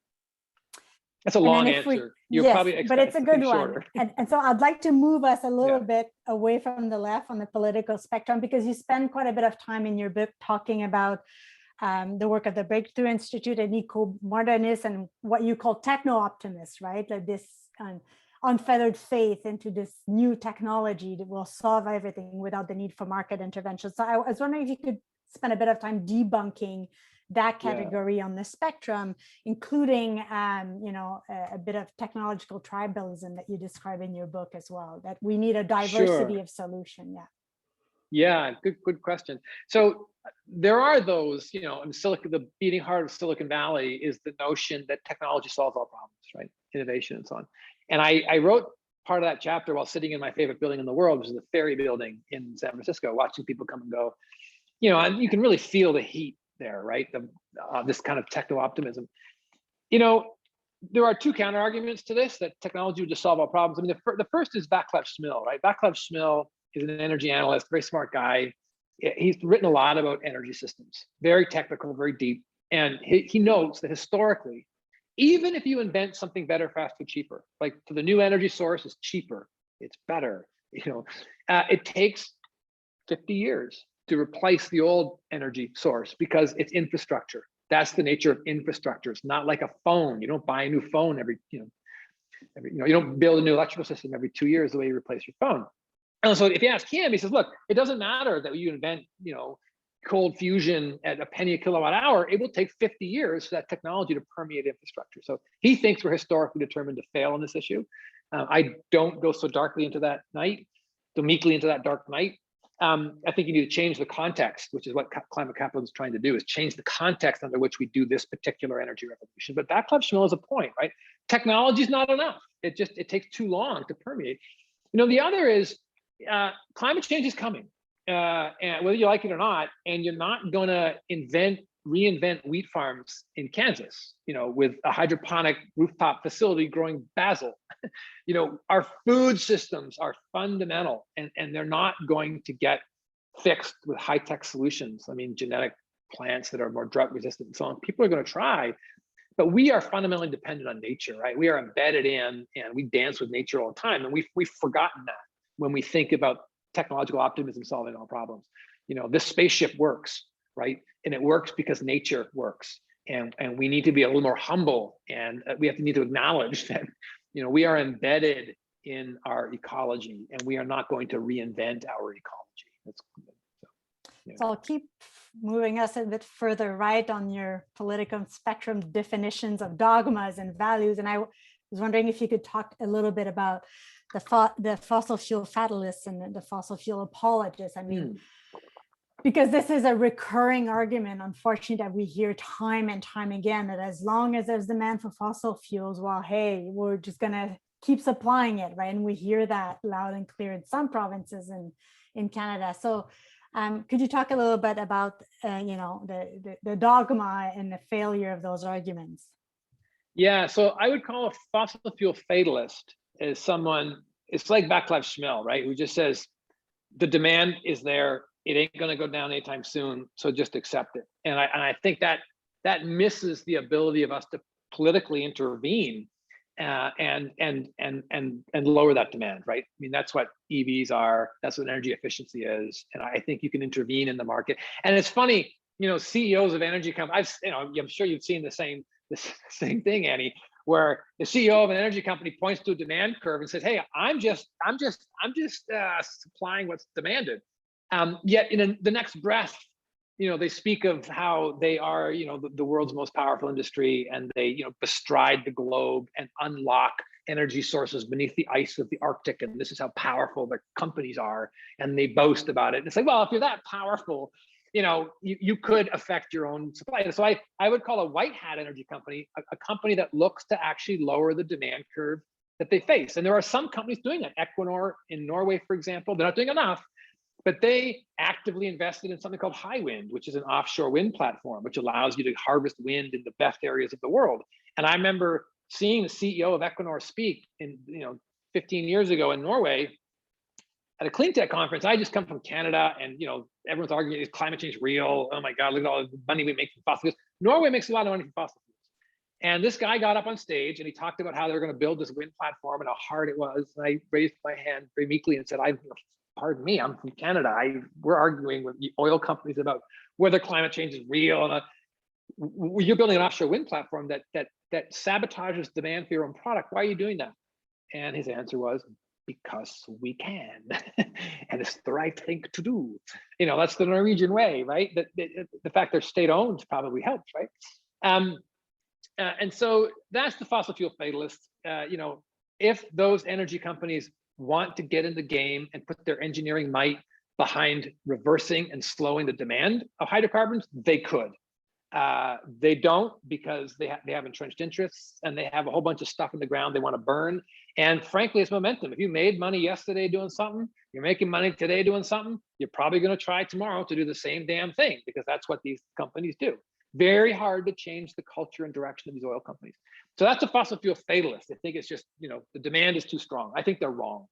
That's a long answer. You're probably but it's a good one. And so I'd like to move us a little bit away from the left on the political spectrum, because you spend quite a bit of time in your book talking about the work of the Breakthrough Institute and eco-modernists and what you call techno-optimists, right? Like this unfettered faith into this new technology that will solve everything without the need for market intervention. So I was wondering if you could spend a bit of time debunking that category on the spectrum, including a bit of technological tribalism that you describe in your book as well, that we need a diversity of solution. Yeah, good question. So there are those, the beating heart of Silicon Valley is the notion that technology solves all problems, right? Innovation and so on. And I wrote part of that chapter while sitting in my favorite building in the world, which is the Ferry Building in San Francisco, watching people come and go. And you can really feel the heat there, right? This kind of techno-optimism. There are two counter arguments to this, that technology would just solve all problems. I mean, the first is Václav Smil, right? Václav Smil is an energy analyst, very smart guy. He's written a lot about energy systems, very technical, very deep. And he notes that historically, even if you invent something better, faster, cheaper, like the new energy source is cheaper, it's better, it takes 50 years to replace the old energy source because it's infrastructure. That's the nature of infrastructure. It's not like a phone. You don't buy a new phone you don't build a new electrical system every 2 years the way you replace your phone. And so if you ask him, he says, look, it doesn't matter that you invent, cold fusion at a penny a kilowatt hour. It will take 50 years for that technology to permeate infrastructure. So he thinks we're historically determined to fail on this issue. I don't go so darkly into that night, so meekly into that dark night. I think you need to change the context, which is what climate capitalism is trying to do, is change the context under which we do this particular energy revolution. But Václav Smil is a point, right? Technology is not enough. It takes too long to permeate. The other is climate change is coming, and whether you like it or not, and you're not going to reinvent wheat farms in Kansas, with a hydroponic rooftop facility growing basil. Our food systems are fundamental, and they're not going to get fixed with high-tech solutions. I mean, genetic plants that are more drought resistant and so on. People are going to try, but we are fundamentally dependent on nature, right? We are embedded in, and we dance with nature all the time, and we've forgotten that when we think about technological optimism solving all problems. This spaceship works, right? And it works because nature works. And we need to be a little more humble, and we need to acknowledge that, we are embedded in our ecology, and we are not going to reinvent our ecology. So I'll keep moving us a bit further right on your political spectrum definitions of dogmas and values. And I was wondering if you could talk a little bit about the fossil fuel fatalists and the fossil fuel apologists. I mean, because this is a recurring argument, unfortunately, that we hear time and time again, that as long as there's demand for fossil fuels, well, hey, we're just going to keep supplying it, right? And we hear that loud and clear in some provinces in Canada. So Could you talk a little bit about, the dogma and the failure of those arguments? Yeah, so I would call a fossil fuel fatalist as someone, it's like Vaclav Smil, right? Who just says, the demand is there, it ain't gonna go down anytime soon, so just accept it. And I think that misses the ability of us to politically intervene and lower that demand, right? I mean, that's what EVs are, that's what energy efficiency is. And I think you can intervene in the market. And it's funny, CEOs of energy companies, I'm sure you've seen the same thing, Annie, where the CEO of an energy company points to a demand curve and says, "Hey, I'm just supplying what's demanded." Yet in the next breath, they speak of how they are, the world's most powerful industry, and they, bestride the globe and unlock energy sources beneath the ice of the Arctic, and this is how powerful their companies are, and they boast about it. And it's like, well, if you're that powerful, you could affect your own supply. So I would call a white hat energy company a company that looks to actually lower the demand curve that they face. And there are some companies doing that. Equinor in Norway, for example, they're not doing enough, but they actively invested in something called Hywind, which is an offshore wind platform, which allows you to harvest wind in the best areas of the world. And I remember seeing the CEO of Equinor speak 15 years ago in Norway at a clean tech conference. I just come from Canada, and everyone's arguing, is climate change real? Oh my God, look at all the money we make from fossil fuels. Norway makes a lot of money from fossil fuels. And this guy got up on stage and he talked about how they were going to build this wind platform and how hard it was. And I raised my hand very meekly and said, pardon me, I'm from Canada. We're arguing with the oil companies about whether climate change is real. And you're building an offshore wind platform that sabotages demand for your own product. Why are you doing that? And his answer was, because we can, and it's the right thing to do. That's the Norwegian way, right? The fact they're state-owned probably helps, right? And so that's the fossil fuel fatalist. If those energy companies want to get in the game and put their engineering might behind reversing and slowing the demand of hydrocarbons, they could. They don't, because they have entrenched interests, and they have a whole bunch of stuff in the ground they want to burn. And frankly, it's momentum. If you made money yesterday doing something, you're making money today doing something, you're probably going to try tomorrow to do the same damn thing, because that's what these companies do. Very hard to change the culture and direction of these oil companies. So that's a fossil fuel fatalist. I think it's just, the demand is too strong. I think they're wrong.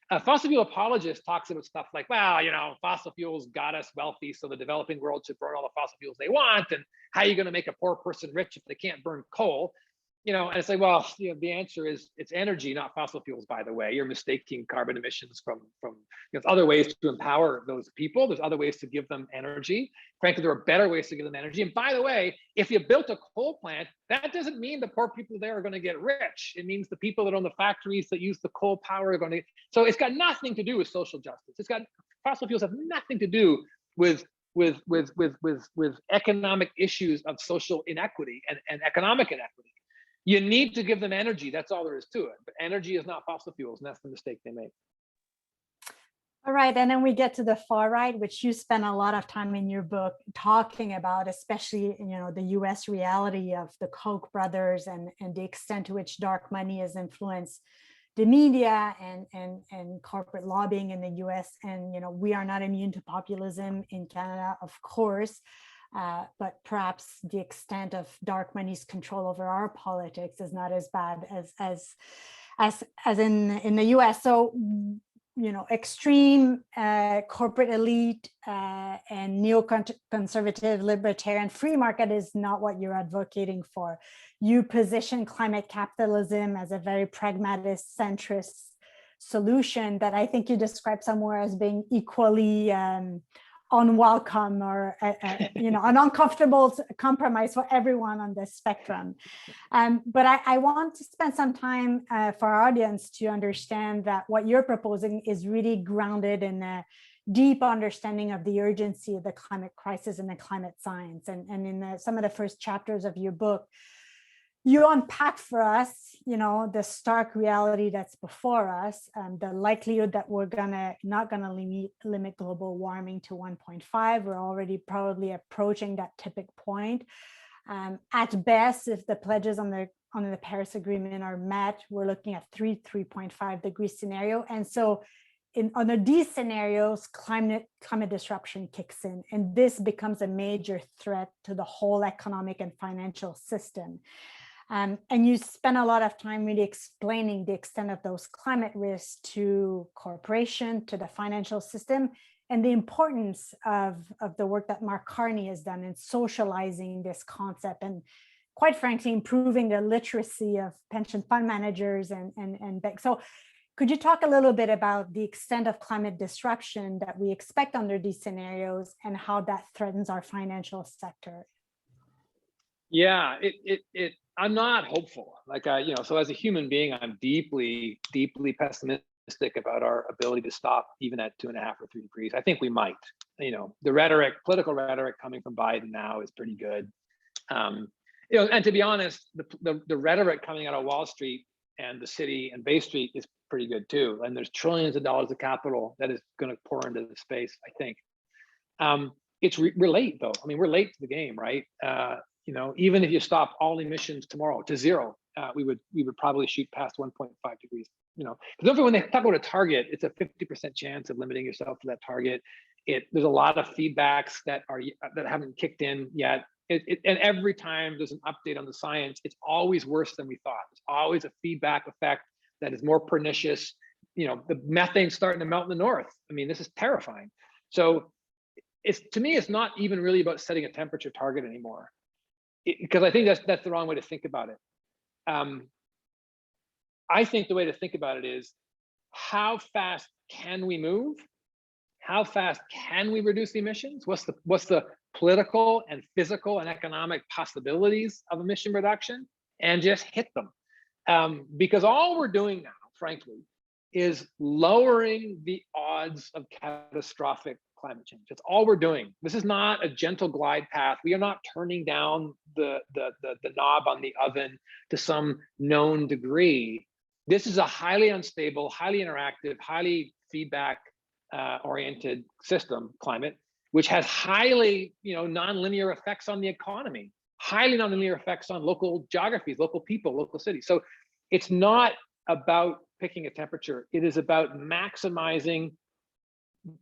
A fossil fuel apologist talks about stuff like, well, fossil fuels got us wealthy, so the developing world should burn all the fossil fuels they want. And how are you going to make a poor person rich if they can't burn coal? And it's like, well, the answer is it's energy, not fossil fuels, by the way. You're mistaking carbon emissions from there's other ways to empower those people. There's other ways to give them energy. Frankly, there are better ways to give them energy. And by the way, if you built a coal plant, that doesn't mean the poor people there are going to get rich. It means the people that own the factories that use the coal power are going to. So it's got nothing to do with social justice. Fossil fuels have nothing to do with economic issues of social inequity and economic inequity. You need to give them energy. That's all there is to it. But energy is not fossil fuels, and that's the mistake they make. All right, and then we get to the far right, which you spend a lot of time in your book talking about, especially the U.S. reality of the Koch brothers and the extent to which dark money has influenced the media and corporate lobbying in the U.S. And we are not immune to populism in Canada, of course. But perhaps the extent of dark money's control over our politics is not as bad as in the US. So, extreme corporate elite and neoconservative libertarian free market is not what you're advocating for. You position climate capitalism as a very pragmatic centrist solution that I think you describe somewhere as being equally unwelcome or an uncomfortable compromise for everyone on the spectrum. But I want to spend some time for our audience to understand that what you're proposing is really grounded in a deep understanding of the urgency of the climate crisis and the climate science. And in some of the first chapters of your book, you unpack for us, the stark reality that's before us, the likelihood that we're not gonna limit global warming to 1.5. We're already probably approaching that tipping point. At best, if the pledges on the Paris Agreement are met, we're looking at 3.5 degree scenario. And so under these scenarios, climate disruption kicks in, and this becomes a major threat to the whole economic and financial system. And you spend a lot of time really explaining the extent of those climate risks to corporation, to the financial system, and the importance of the work that Mark Carney has done in socializing this concept and, quite frankly, improving the literacy of pension fund managers and banks. So could you talk a little bit about the extent of climate disruption that we expect under these scenarios and how that threatens our financial sector? Yeah, I'm not hopeful. Like so as a human being, I'm deeply pessimistic about our ability to stop even at 2.5 or 3 degrees. I think we might. The political rhetoric coming from Biden now is pretty good. And to be honest, the rhetoric coming out of Wall Street and the city and Bay Street is pretty good too. And there's trillions of dollars of capital that is going to pour into the space, I think. We're late though. I mean, we're late to the game, right? Even if you stop all emissions tomorrow to zero, we would probably shoot past 1.5 degrees. Because when they talk about a target, it's a 50% chance of limiting yourself to that target. There's a lot of feedbacks that haven't kicked in yet. And every time there's an update on the science, it's always worse than we thought. It's always a feedback effect that is more pernicious. The methane's starting to melt in the north. I mean, this is terrifying. So to me, it's not even really about setting a temperature target anymore, because I think that's the wrong way to think about it. I think the way to think about it is, how fast can we move? How fast can we reduce the emissions? What's the political and physical and economic possibilities of emission reduction, and just hit them. Because all we're doing now, frankly, is lowering the odds of catastrophic climate change. That's all we're doing. This is not a gentle glide path. We are not turning down the knob on the oven to some known degree. This is a highly unstable, highly interactive, highly feedback oriented system, climate, which has highly nonlinear effects on the economy, highly nonlinear effects on local geographies, local people, local cities. So it's not about picking a temperature. It is about maximizing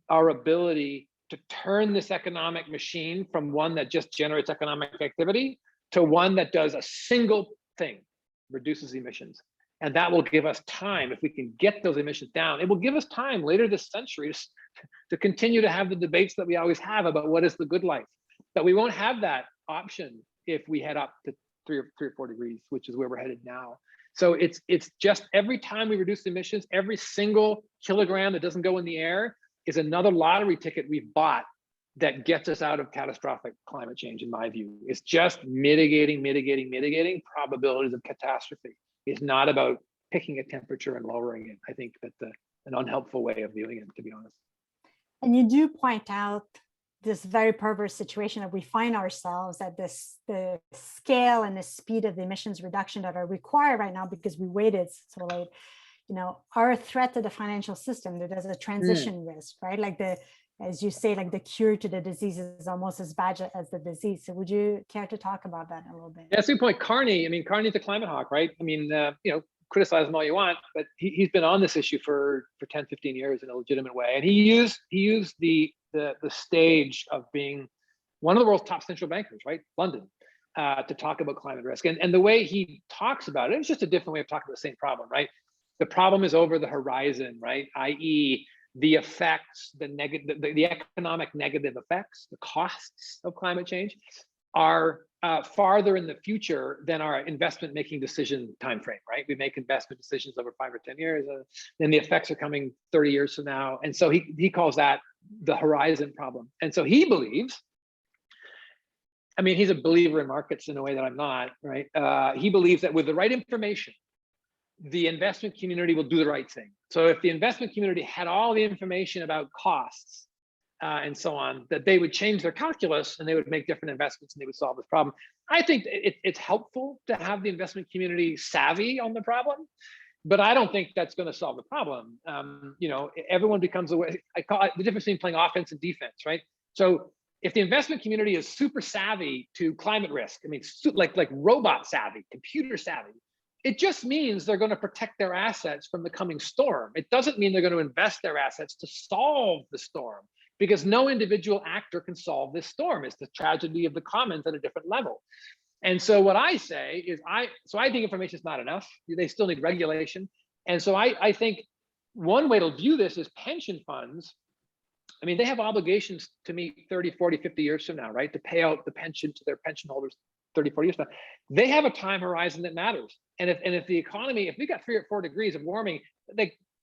our ability to turn this economic machine from one that just generates economic activity to one that does a single thing, reduces emissions. And that will give us time. If we can get those emissions down, it will give us time later this century to continue to have the debates that we always have about what is the good life. But we won't have that option if we head up to 3 or 4 degrees, which is where we're headed now. So it's just every time we reduce emissions, every single kilogram that doesn't go in the air is another lottery ticket we've bought that gets us out of catastrophic climate change, in my view. It's just mitigating probabilities of catastrophe. It's not about picking a temperature and lowering it. I think that's an unhelpful way of viewing it, to be honest. And you do point out this very perverse situation that we find ourselves at, the scale and the speed of the emissions reduction that are required right now because we waited so late, are a threat to the financial system. There's a transition risk, right? Like as you say, like the cure to the disease is almost as bad as the disease. So would you care to talk about that a little bit? Yeah, that's a good point. Carney's a climate hawk, right? I mean, criticize him all you want, but he's been on this issue for 10, 15 years in a legitimate way. And he used the stage of being one of the world's top central bankers, right? London, to talk about climate risk. And the way he talks about it, it's just a different way of talking about the same problem, right? The problem is over the horizon, right? i.e., the effects, the economic negative effects, the costs of climate change are farther in the future than our investment making decision timeframe, right? We make investment decisions over 5 or 10 years, and the effects are coming 30 years from now. And so he calls that the horizon problem. And so he believes, he's a believer in markets in a way that I'm not, right? He believes that with the right information, the investment community will do the right thing. So if the investment community had all the information about costs and so on, that they would change their calculus and they would make different investments and they would solve this problem. I think it's helpful to have the investment community savvy on the problem, but I don't think that's going to solve the problem. Everyone becomes aware. I call it the difference between playing offense and defense, right? So if the investment community is super savvy to climate risk, like robot savvy, computer savvy, it just means they're going to protect their assets from the coming storm. It doesn't mean they're going to invest their assets to solve the storm, because no individual actor can solve this storm. It's the tragedy of the commons at a different level. And so what I say is, I think information is not enough. They still need regulation. And so I think one way to view this is pension funds. I mean, they have obligations to meet 30, 40, 50 years from now, right? To pay out the pension to their pension holders 30, 40 years from now. They have a time horizon that matters. And if the economy, if we got 3 or 4 degrees of warming,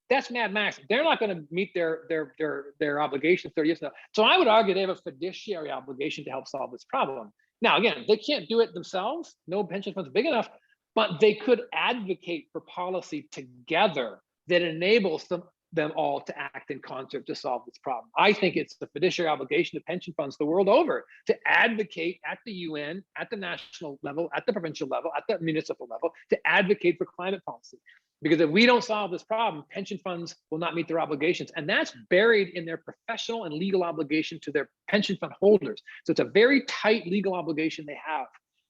that's Mad Max. They're not going to meet their obligations 30 years from now. So I would argue they have a fiduciary obligation to help solve this problem. Now, again, they can't do it themselves. No pension fund's big enough, but they could advocate for policy together that enables them all to act in concert to solve this problem. I think it's the fiduciary obligation of pension funds the world over to advocate at the UN, at the national level, at the provincial level, at the municipal level, to advocate for climate policy. Because if we don't solve this problem, pension funds will not meet their obligations. And that's buried in their professional and legal obligation to their pension fund holders. So it's a very tight legal obligation they have.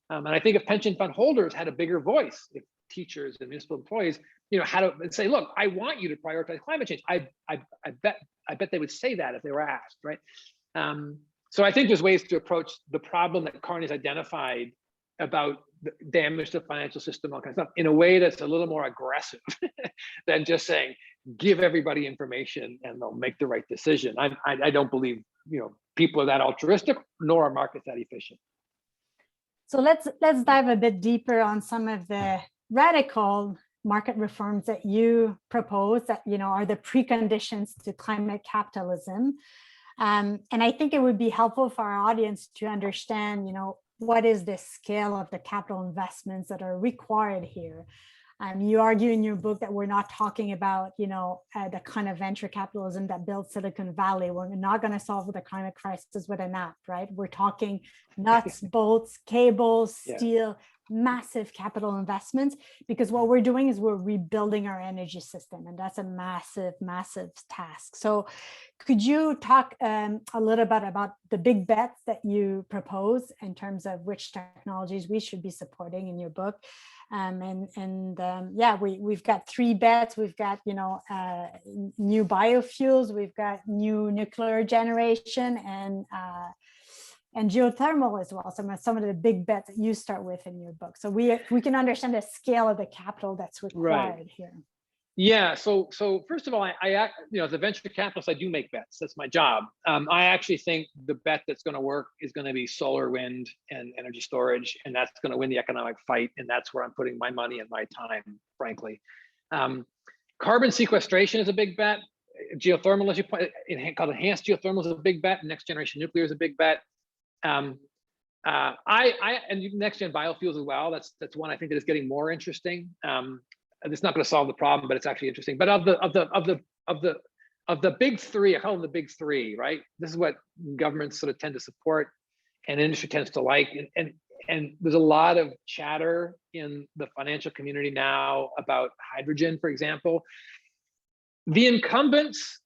And I think if pension fund holders had a bigger voice, if teachers and municipal employees, had to say, look, I want you to prioritize climate change. I bet they would say that if they were asked, right? So I think there's ways to approach the problem that Carney's identified about the damage to the financial system, all kinds of stuff, in a way that's a little more aggressive than just saying, give everybody information and they'll make the right decision. I don't believe people are that altruistic, nor are markets that efficient. So let's dive a bit deeper on some of the radical market reforms that you propose that are the preconditions to climate capitalism. And I think it would be helpful for our audience to understand, what is the scale of the capital investments that are required here. You argue in your book that we're not talking about, the kind of venture capitalism that built Silicon Valley. We're not going to solve the climate crisis with an app, right? We're talking nuts, bolts, cables, steel, massive capital investments, because what we're doing is we're rebuilding our energy system, and that's a massive, massive task. So could you talk a little bit about the big bets that you propose in terms of which technologies we should be supporting in your book? We've got 3 bets. We've got, new biofuels, we've got new nuclear generation, and geothermal as well. Some of the big bets that you start with in your book. So we can understand the scale of the capital that's required here. Yeah. So first of all, I as a venture capitalist, I do make bets. That's my job. I actually think the bet that's going to work is going to be solar, wind, and energy storage, and that's going to win the economic fight. And that's where I'm putting my money and my time, frankly. Carbon sequestration is a big bet. Geothermal, as you put it, called enhanced geothermal, is a big bet. Next generation nuclear is a big bet. And next gen biofuels as well. That's one I think that is getting more interesting. It's not going to solve the problem, but it's actually interesting. But of the big 3, I call them the big 3, right? This is what governments sort of tend to support, and industry tends to like. And there's a lot of chatter in the financial community now about hydrogen, for example. The incumbents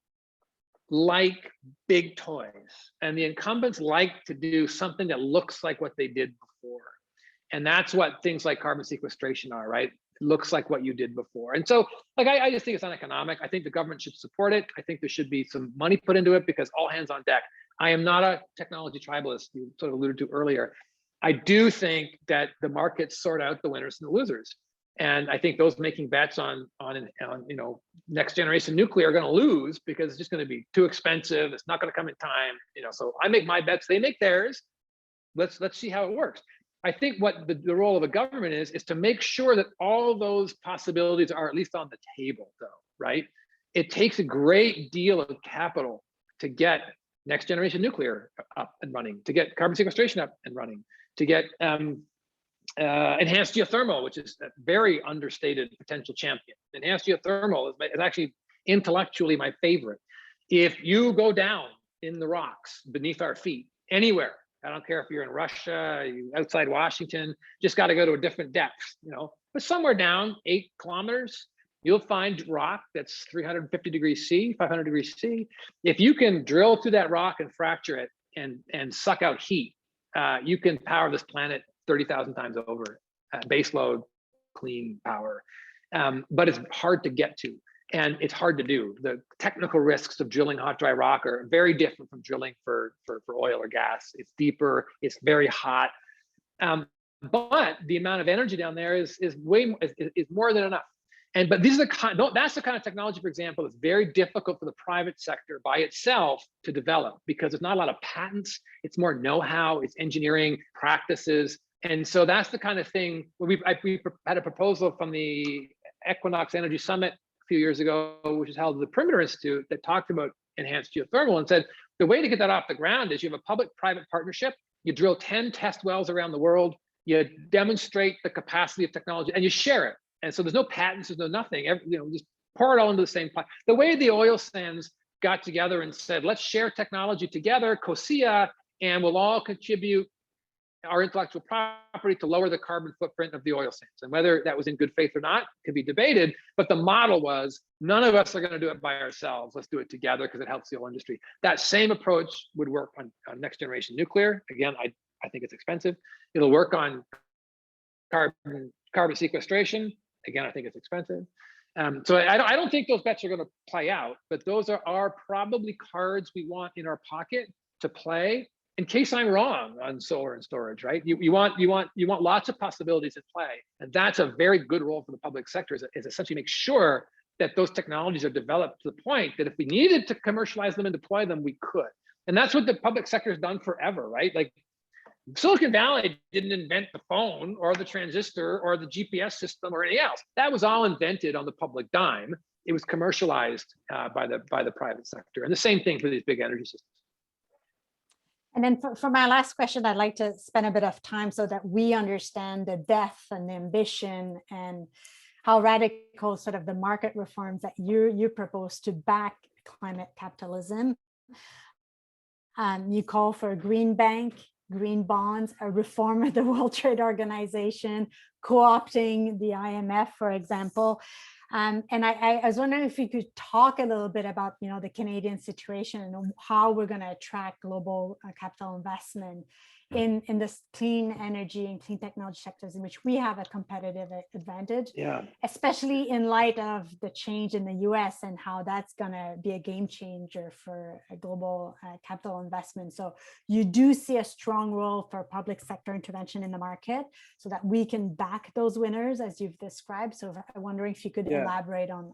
like big toys, and the incumbents like to do something that looks like what they did before. And that's what things like carbon sequestration are, right? It looks like what you did before. And so I just think it's uneconomic. I think the government should support it. I think there should be some money put into it, because all hands on deck. I am not a technology tribalist, you sort of alluded to earlier. I do think that the markets sort out the winners and the losers. And I think those making bets on next generation nuclear are going to lose, because it's just going to be too expensive. It's not going to come in time. So I make my bets, they make theirs. Let's see how it works. I think what the role of a government is to make sure that all those possibilities are at least on the table, though, right? It takes a great deal of capital to get next generation nuclear up and running, to get carbon sequestration up and running, to get enhanced geothermal, which is a very understated potential champion. Enhanced geothermal is actually intellectually my favorite. If you go down in the rocks beneath our feet, anywhere, I don't care if you're in Russia, outside Washington, just got to go to a different depth, but somewhere down 8 kilometers, you'll find rock that's 350 degrees C, 500 degrees C. If you can drill through that rock and fracture it and suck out heat, you can power this planet 30,000 times over, base load, clean power. But it's hard to get to, and it's hard to do. The technical risks of drilling hot, dry rock are very different from drilling for oil or gas. It's deeper, it's very hot. But the amount of energy down there is more than enough. But these are that's the kind of technology, for example, that's very difficult for the private sector by itself to develop, because there's not a lot of patents. It's more know-how, it's engineering practices. And so that's the kind of thing. We had a proposal from the Equinox Energy Summit a few years ago, which is held at the Perimeter Institute, that talked about enhanced geothermal and said, the way to get that off the ground is you have a public-private partnership, you drill 10 test wells around the world, you demonstrate the capacity of technology, and you share it. And so there's no patents, there's no nothing, just pour it all into the same pot. The way the oil sands got together and said, let's share technology together, COSIA, and we'll all contribute our intellectual property to lower the carbon footprint of the oil sands. And whether that was in good faith or not could be debated, but the model was, none of us are going to do it by ourselves. Let's do it together because it helps the oil industry. That same approach would work on next generation nuclear. Again, I think it's expensive. It'll work on carbon sequestration. Again, I think it's expensive. So I don't think those bets are going to play out, but those are probably cards we want in our pocket to play in case I'm wrong on solar and storage, right? You want lots of possibilities at play, and that's a very good role for the public sector, is essentially make sure that those technologies are developed to the point that if we needed to commercialize them and deploy them, we could. And that's what the public sector has done forever, right? Like, Silicon Valley didn't invent the phone or the transistor or the GPS system or anything else. That was all invented on the public dime. It was commercialized by the private sector. And the same thing for these big energy systems. And then for my last question, I'd like to spend a bit of time so that we understand the depth and the ambition and how radical sort of the market reforms that you propose to back climate capitalism. You call for a green bank, green bonds, a reform of the World Trade Organization, co-opting the IMF, for example. And I was wondering if you could talk a little bit about, the Canadian situation and how we're going to attract global capital investment in this clean energy and clean technology sectors in which we have a competitive advantage, especially in light of the change in the US and how that's going to be a game changer for a global capital investment. So you do see a strong role for public sector intervention in the market so that we can back those winners as you've described. So I'm wondering if you could elaborate on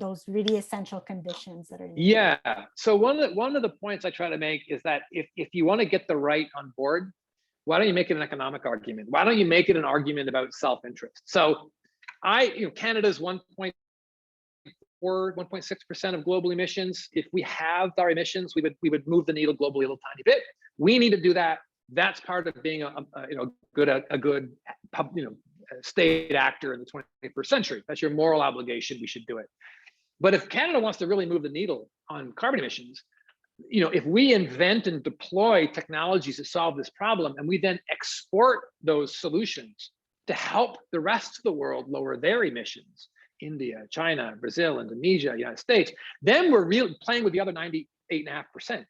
those really essential conditions that are needed. Yeah. So one of the points I try to make is that if you want to get the right on board, why don't you make it an economic argument? Why don't you make it an argument about self-interest? So Canada's 1.4, 1.6% of global emissions. If we halved our emissions, we would move the needle globally a little tiny bit. We need to do that. That's part of being a good state actor in the 21st century. That's your moral obligation. We should do it. But if Canada wants to really move the needle on carbon emissions, if we invent and deploy technologies to solve this problem, and we then export those solutions to help the rest of the world lower their emissions, India, China, Brazil, Indonesia, United States, then we're really playing with the other 98.5%.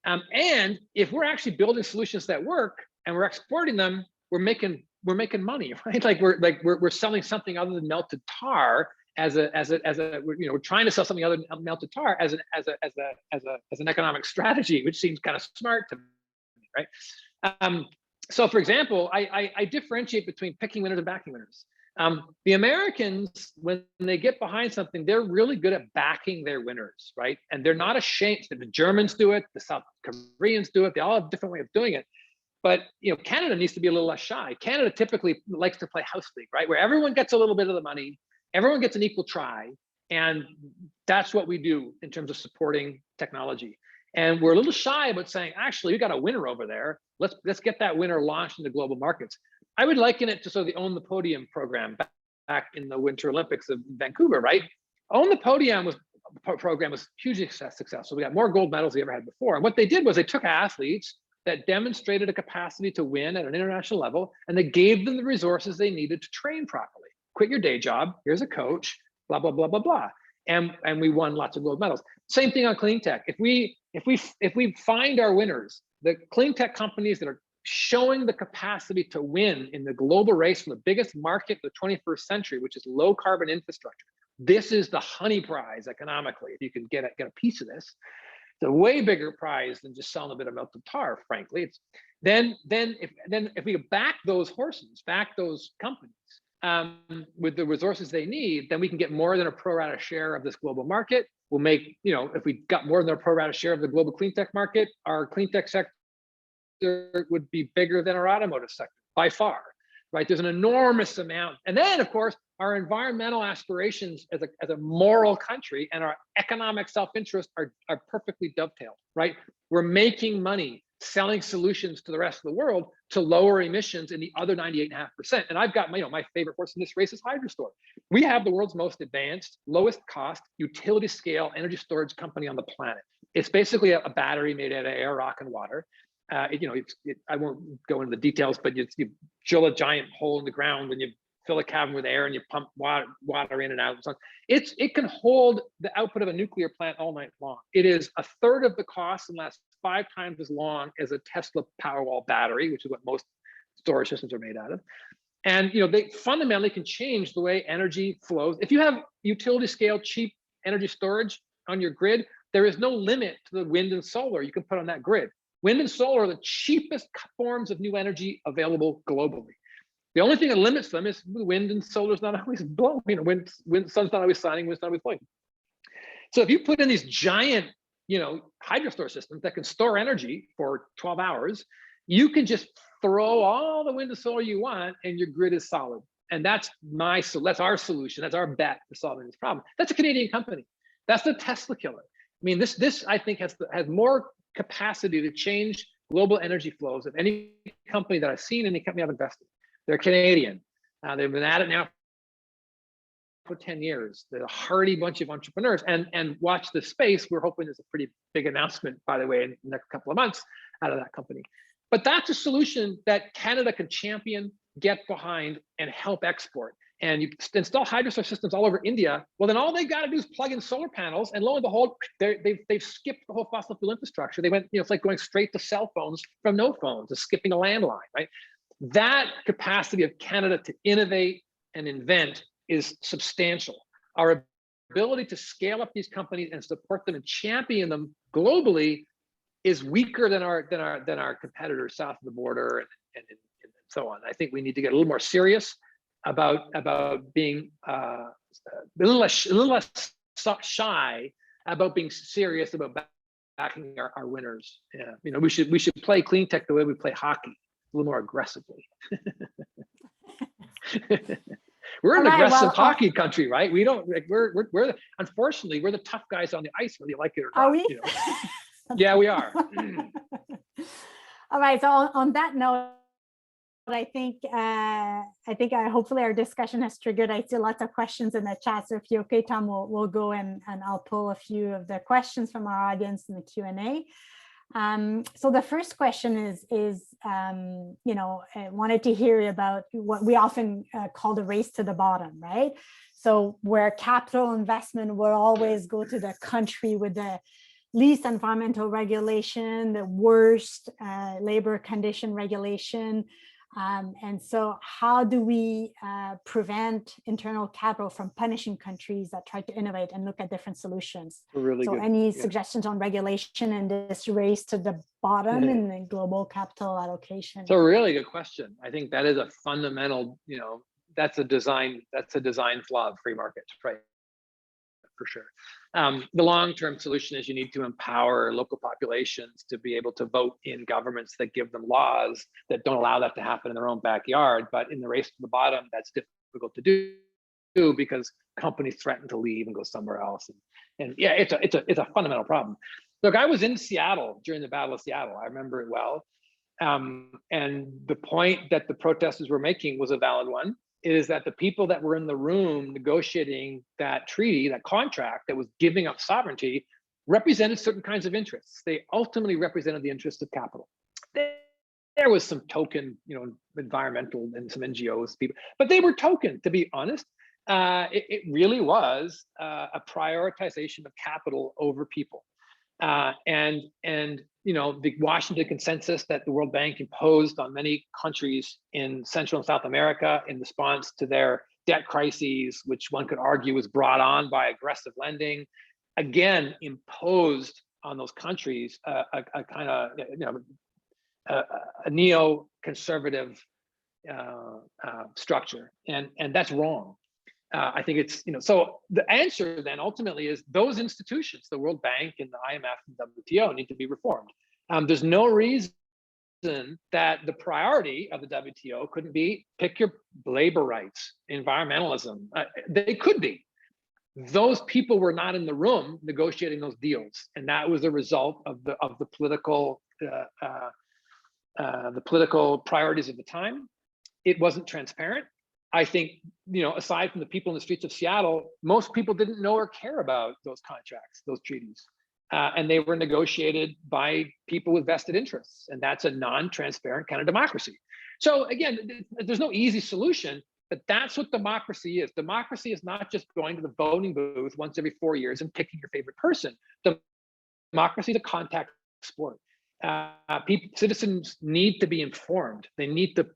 And if we're actually building solutions that work and we're exporting them, we're making money, right? Like we're selling something other than melted tar we're trying to sell something other than melted tar as an economic strategy, which seems kind of smart to me, right? So for example, I differentiate between picking winners and backing winners. The Americans, when they get behind something, they're really good at backing their winners, right? And they're not ashamed. The Germans do it, the South Koreans do it. They all have a different way of doing it. But Canada needs to be a little less shy. Canada typically likes to play house league, right? Where everyone gets a little bit of the money, everyone gets an equal try, and that's what we do in terms of supporting technology. And we're a little shy about saying, actually, we got a winner over there. Let's get that winner launched into global markets. I would liken it to sort of the Own the Podium program back in the Winter Olympics of Vancouver, right? Own the Podium program was hugely successful. We got more gold medals than we ever had before. And what they did was they took athletes that demonstrated a capacity to win at an international level, and they gave them the resources they needed to train properly. Quit your day job, here's a coach, blah, blah, blah, blah, blah. And we won lots of gold medals. Same thing on clean tech. If we find our winners, the clean tech companies that are showing the capacity to win in the global race for the biggest market of the 21st century, which is low carbon infrastructure. This is the honey prize economically. If you can get a piece of this, it's a way bigger prize than just selling a bit of melted tar, frankly. It's then if we back those horses, back those companies with the resources they need, then we can get more than a pro rata share of this global market. We'll make, if we got more than a pro rata share of the global clean tech market, our clean tech sector would be bigger than our automotive sector by far, right? There's an enormous amount. And then, of course, our environmental aspirations as a moral country and our economic self-interest are perfectly dovetailed, right? We're making money selling solutions to the rest of the world to lower emissions in the other 98.5%. And I've got my favorite horse in this race is HydroStore. We have the world's most advanced, lowest cost, utility scale energy storage company on the planet. It's basically a battery made out of air, rock, and water. I won't go into the details, but you drill a giant hole in the ground and you fill a cavern with air and you pump water in and out. So it can hold the output of a nuclear plant all night long. It is a third of the cost and lasts 5 times as long as a Tesla Powerwall battery, which is what most storage systems are made out of. And they fundamentally can change the way energy flows. If you have utility scale cheap energy storage on your grid, there is no limit to the wind and solar you can put on that grid. Wind and solar are the cheapest forms of new energy available globally. The only thing that limits them is wind and solar is not always blowing. Sun's not always shining, wind's not always blowing. So if you put in these giant, HydroStore systems that can store energy for 12 hours, you can just throw all the wind and solar you want, and your grid is solid. And that's our solution. That's our bet for solving this problem. That's a Canadian company. That's the Tesla killer. I mean, this I think has more capacity to change global energy flows of any company that I've seen, any company I've invested. They're Canadian. They've been at it now for 10 years. They're a hardy bunch of entrepreneurs, and watch this space. We're hoping there's a pretty big announcement, by the way, in the next couple of months out of that company. But that's a solution that Canada can champion, get behind, and help export. And you install HydroStore systems all over India, well, then all they got to do is plug in solar panels, and lo and behold, they've skipped the whole fossil fuel infrastructure. They went, it's like going straight to cell phones from no phones, to skipping a landline, right? That capacity of Canada to innovate and invent is substantial. Our ability to scale up these companies and support them and champion them globally is weaker than our competitors south of the border and so on. I think we need to get a little more serious about being a little less shy about being serious about backing our winners. Yeah, we should play clean tech the way we play hockey, a little more aggressively. We're an aggressive hockey country, right? We don't we're unfortunately we're the tough guys on the ice, whether you like it or not. Are we? Yeah, we are. All right. So on that note, I think hopefully our discussion has triggered. I see lots of questions in the chat. So if you're okay, Tom, we'll go and I'll pull a few of the questions from our audience in the Q&A. So the first question is I wanted to hear about what we often call the race to the bottom, right? So where capital investment will always go to the country with the least environmental regulation, the worst labor condition regulation. And so how do we prevent internal capital from punishing countries that try to innovate and look at different solutions? Really so good. Any suggestions on regulation and this race to the bottom in the global capital allocation? It's a really good question. I think that is a fundamental, that's a design flaw of free markets, right? For sure. The long-term solution is you need to empower local populations to be able to vote in governments that give them laws that don't allow that to happen in their own backyard. But in the race to the bottom, that's difficult to do because companies threaten to leave and go somewhere else. And yeah, it's a fundamental problem. Look, I was in Seattle during the Battle of Seattle. I remember it well. And the point that the protesters were making was a valid one. Is that the people that were in the room negotiating that treaty, that contract that was giving up sovereignty, represented certain kinds of interests. They ultimately represented the interests of capital. There was some token, environmental and some NGOs people, but they were token, to be honest. It really was a prioritization of capital over people. And you know, the Washington consensus that the World Bank imposed on many countries in Central and South America in response to their debt crises, which one could argue was brought on by aggressive lending, again imposed on those countries a kind of, you know, a neo-conservative structure, and that's wrong. I think it's, you know, so the answer then ultimately is those institutions, the World Bank and the IMF and WTO, need to be reformed. There's no reason that the priority of the WTO couldn't be pick your labor rights, environmentalism. They could be. Those people were not in the room negotiating those deals, and that was a result of the political priorities of the time. It wasn't transparent. I think, you know, aside from the people in the streets of Seattle, most people didn't know or care about those contracts, those treaties. And they were negotiated by people with vested interests. And that's a non-transparent kind of democracy. So again, there's no easy solution, but that's what democracy is. Democracy is not just going to the voting booth once every 4 years and picking your favorite person. Democracy is a contact sport. Citizens need to be informed. They need to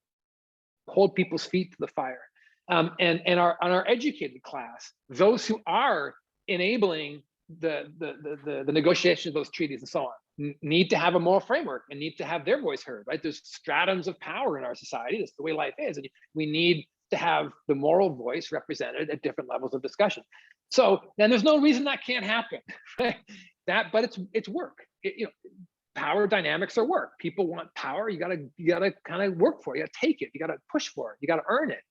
hold people's feet to the fire. And our educated class, those who are enabling the negotiation of those treaties and so on, need to have a moral framework and need to have their voice heard, right? There's stratums of power in our society. That's the way life is. And we need to have the moral voice represented at different levels of discussion. So then there's no reason that can't happen, right? But it's work. You know, power dynamics are work. People want power. You gotta kind of work for it. You gotta take it. You gotta push for it. You gotta earn it.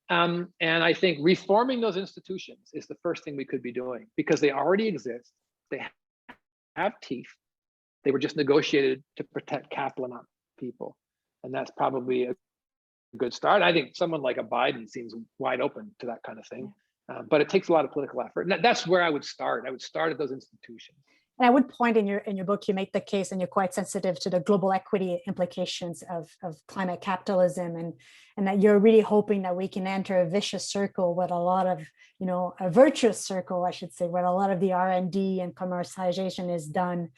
And I think reforming those institutions is the first thing we could be doing, because they already exist. They have teeth. They were just negotiated to protect capital and not people. And that's probably a good start. I think someone like a Biden seems wide open to that kind of thing. But it takes a lot of political effort. And that's where I would start. I would start at those institutions. And I would point in your book, you make the case, and you're quite sensitive to the global equity implications of climate capitalism, and that you're really hoping that we can enter a vicious circle with a lot of, you know, a virtuous circle, I should say, where a lot of the R&D and commercialization is done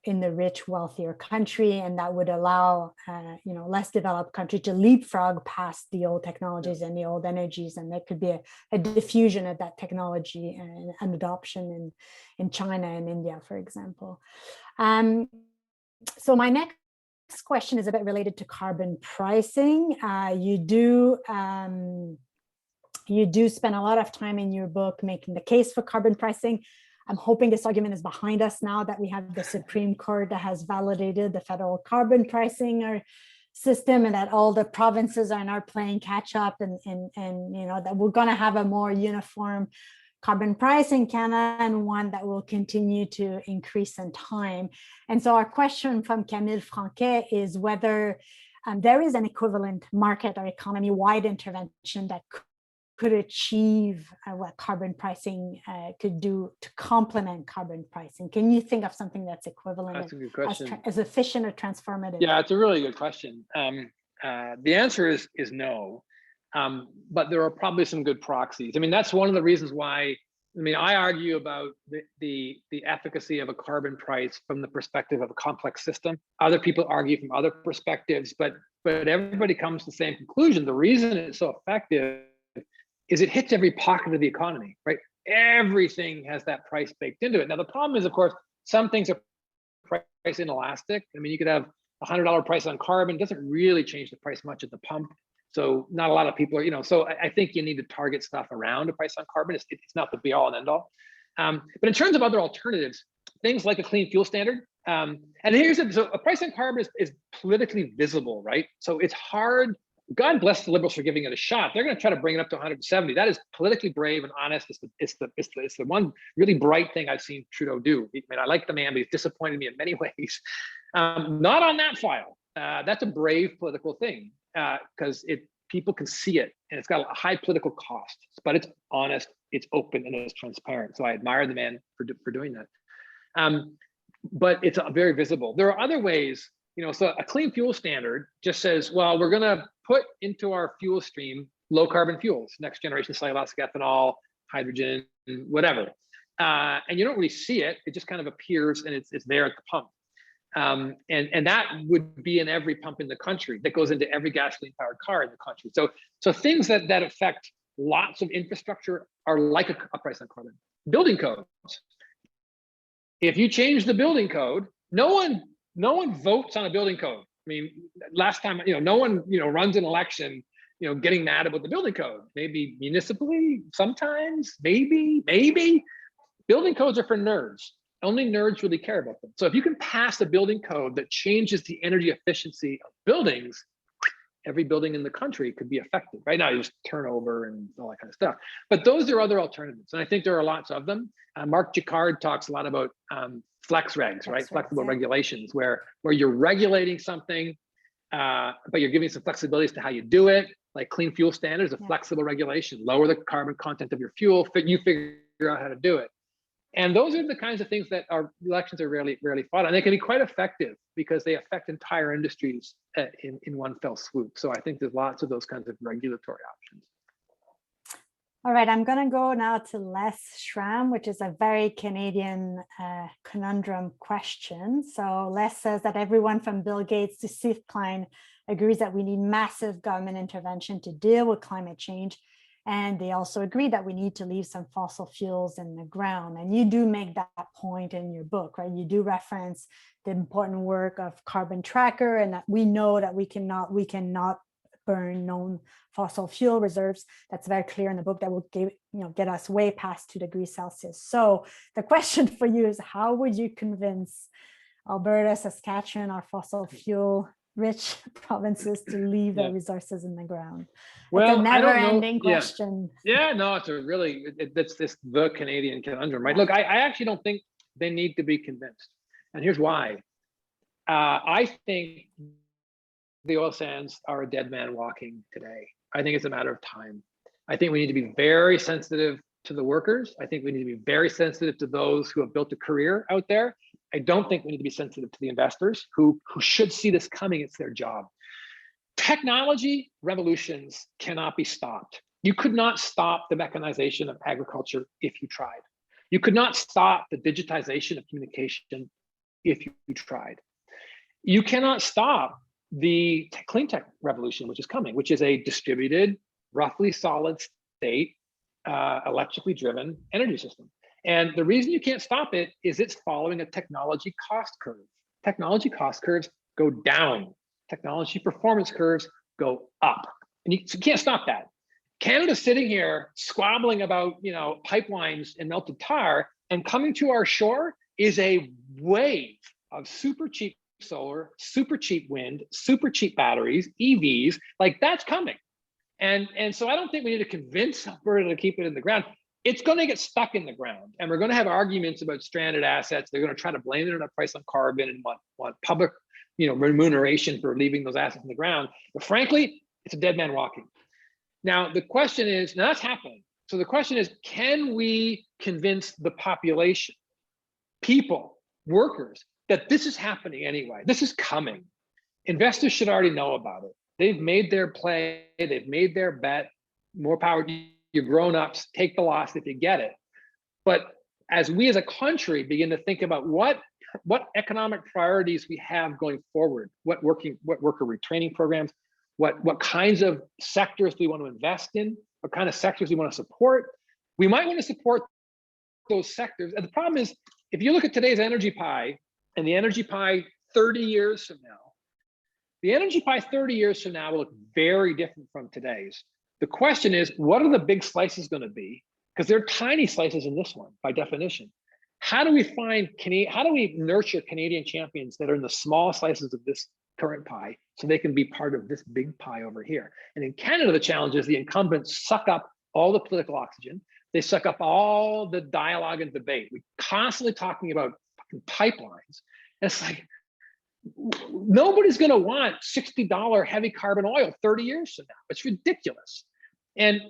in the rich, wealthier country, and that would allow you know, less developed country to leapfrog past the old technologies and the old energies, and there could be a diffusion of that technology and adoption in China and India, for example. So my next question is a bit related to carbon pricing. You do spend a lot of time in your book making the case for carbon pricing. I'm hoping this argument is behind us now that we have the Supreme Court that has validated the federal carbon pricing system, and that all the provinces are now playing catch up, and you know, that we're going to have a more uniform carbon price in Canada, and one that will continue to increase in time. And so our question from Camille Franquet is whether there is an equivalent market or economy-wide intervention that could achieve what carbon pricing could do to complement carbon pricing. Can you think of something that's equivalent? That's a good question. As efficient or transformative? Yeah, it's a really good question. The answer is no, but there are probably some good proxies. I mean, that's one of the reasons why, I mean, I argue about the efficacy of a carbon price from the perspective of a complex system. Other people argue from other perspectives, but everybody comes to the same conclusion. The reason it's so effective is it hits every pocket of the economy, right? Everything has that price baked into it. Now, the problem is, of course, some things are price inelastic. I mean, you could have a $100 price on carbon, doesn't really change the price much at the pump. So not a lot of people are, you know, so I think you need to target stuff around a price on carbon. It's not the be all and end all. But in terms of other alternatives, things like a clean fuel standard, and here's so a price on carbon is politically visible, right? So it's hard. God bless the Liberals for giving it a shot. They're going to try to bring it up to 170. That is politically brave and honest. It's the one really bright thing I've seen Trudeau do. I mean, I like the man, but he's disappointed me in many ways. Not on that file. That's a brave political thing because people can see it, and it's got a high political cost. But it's honest, it's open, and it's transparent. So I admire the man for doing that. But it's very visible. There are other ways. You know, so a clean fuel standard just says, well, we're going to put into our fuel stream low carbon fuels, next generation cellulosic ethanol, hydrogen, whatever. and you don't really see it. It just kind of appears and it's there at the pump. And that would be in every pump in the country. That goes into every gasoline-powered car in the country. So things that affect lots of infrastructure are like a price on carbon. Building codes. If you change the building code, no one votes on a building code. I mean, last time, no one, runs an election, getting mad about the building code. Maybe municipally, sometimes, maybe. Building codes are for nerds. Only nerds really care about them. So if you can pass a building code that changes the energy efficiency of buildings, every building in the country could be affected. Right now, you just turnover and all that kind of stuff. But those are other alternatives. And I think there are lots of them. Mark Jacquard talks a lot about flex regs, right? Flexible regulations, where you're regulating something, but you're giving some flexibility as to how you do it. Like clean fuel standards, a flexible regulation, lower the carbon content of your fuel, you figure out how to do it. And those are the kinds of things that our elections are rarely fought on. They can be quite effective because they affect entire industries in one fell swoop. So I think there's lots of those kinds of regulatory options. All right, I'm going to go now to Les Schramm, which is a very Canadian conundrum question. So Les says that everyone from Bill Gates to Steve Klein agrees that we need massive government intervention to deal with climate change. And they also agree that we need to leave some fossil fuels in the ground. And you do make that point in your book, right? You do reference the important work of Carbon Tracker, and that we know that we cannot burn known fossil fuel reserves. That's very clear in the book. That will get us way past 2 degrees Celsius. So the question for you is, how would you convince Alberta, Saskatchewan, our fossil fuel rich provinces to leave their resources in the ground? Well, it's a never-ending question. No, it's the Canadian conundrum, right? Look, I actually don't think they need to be convinced, and here's why. I think the oil sands are a dead man walking today. I think it's a matter of time. I think we need to be very sensitive to the workers. I think we need to be very sensitive to those who have built a career out there. I don't think we need to be sensitive to the investors who should see this coming. It's their job. Technology revolutions cannot be stopped. You could not stop the mechanization of agriculture if you tried. You could not stop the digitization of communication if you tried. You cannot stop the clean tech revolution, which is coming, which is a distributed, roughly solid state, electrically driven energy system. And the reason you can't stop it is it's following a technology cost curve. Technology cost curves go down. Technology performance curves go up. And you can't stop that. Canada's sitting here squabbling about pipelines and melted tar, and coming to our shore is a wave of super cheap solar, super cheap wind, super cheap batteries, EVs. Like, that's coming. And so I don't think we need to convince Alberta to keep it in the ground. It's going to get stuck in the ground, and we're going to have arguments about stranded assets. They're going to try to blame it on a price on carbon and want public, remuneration for leaving those assets in the ground. But frankly, it's a dead man walking. Now the question is, now that's happening. So the question is, can we convince the population, people, workers, that this is happening anyway? This is coming. Investors should already know about it. They've made their play. They've made their bet. More power to you grown-ups, take the loss if you get it. But as we as a country begin to think about what economic priorities we have going forward, what worker retraining programs, what kinds of sectors do we want to invest in, what kind of sectors we want to support, we might want to support those sectors. And the problem is, if you look at today's energy pie and the energy pie 30 years from now, the energy pie 30 years from now will look very different from today's. The question is, what are the big slices going to be? Because they're tiny slices in this one, by definition. How do we nurture Canadian champions that are in the small slices of this current pie so they can be part of this big pie over here? And in Canada, the challenge is the incumbents suck up all the political oxygen. They suck up all the dialogue and debate. We're constantly talking about fucking pipelines. And it's like, nobody's going to want $60 heavy carbon oil 30 years from now. It's ridiculous. And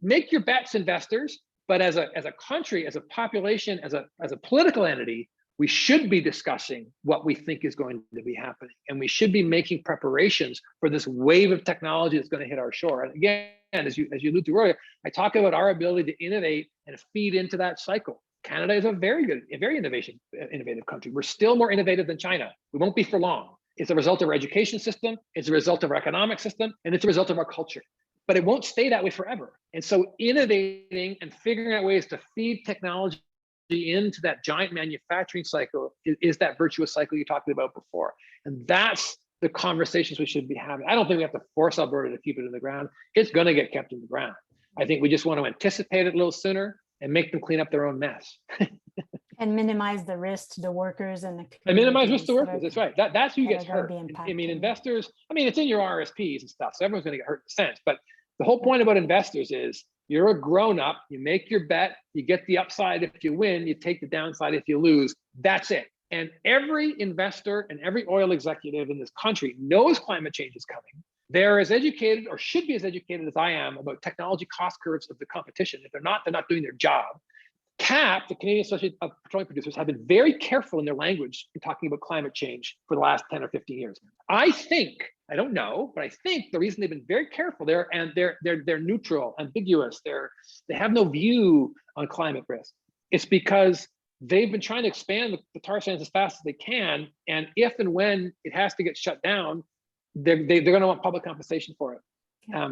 make your bets, investors. But as a country, as a population, as a political entity, we should be discussing what we think is going to be happening, and we should be making preparations for this wave of technology that's going to hit our shore. And again, as you alluded to earlier, I talk about our ability to innovate and feed into that cycle. Canada is a very innovative country. We're still more innovative than China. We won't be for long. It's a result of our education system, it's a result of our economic system, and it's a result of our culture. But it won't stay that way forever. And so innovating and figuring out ways to feed technology into that giant manufacturing cycle is that virtuous cycle you talked about before. And that's the conversations we should be having. I don't think we have to force Alberta to keep it in the ground. It's going to get kept in the ground. I think we just want to anticipate it a little sooner and make them clean up their own mess. And minimize the risk to the workers and the communities. And minimize risk to workers, that's right. That's who gets hurt. I mean, investors, it's in your RSPs and stuff, so everyone's going to get hurt in a sense. But the whole point about investors is you're a grown-up, you make your bet, you get the upside if you win, you take the downside if you lose. That's it. And every investor and every oil executive in this country knows climate change is coming. They're as educated, or should be as educated as I am, about technology cost curves of the competition. If they're not doing their job. CAP, the Canadian Association of Petroleum Producers, have been very careful in their language in talking about climate change for the last 10 or 15 years. I think, I don't know, but I think the reason they've been very careful there, and they're neutral, ambiguous, they have no view on climate risk. It's because they've been trying to expand the tar sands as fast as they can, and if and when it has to get shut down, they're going to want public compensation for it.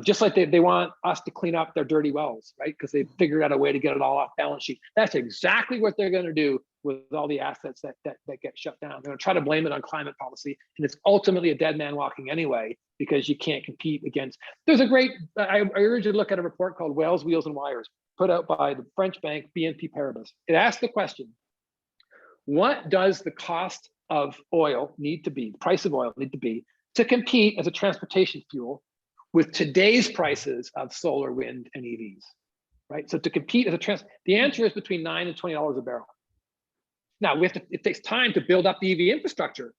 Just like they want us to clean up their dirty wells, right? Because they figured out a way to get it all off balance sheet. That's exactly what they're going to do with all the assets that get shut down. They're going to try to blame it on climate policy, and it's ultimately a dead man walking anyway, because you can't compete against. There's a great, I urge you to look at a report called Wells, Wheels, and Wires, put out by the French bank BNP Paribas. It asks the question, what does the cost of oil need to be, the price of oil need to be, to compete as a transportation fuel with today's prices of solar, wind, and EVs, right? So to compete as a the answer is between $9 and $20 a barrel. Now it takes time to build up the EV infrastructure,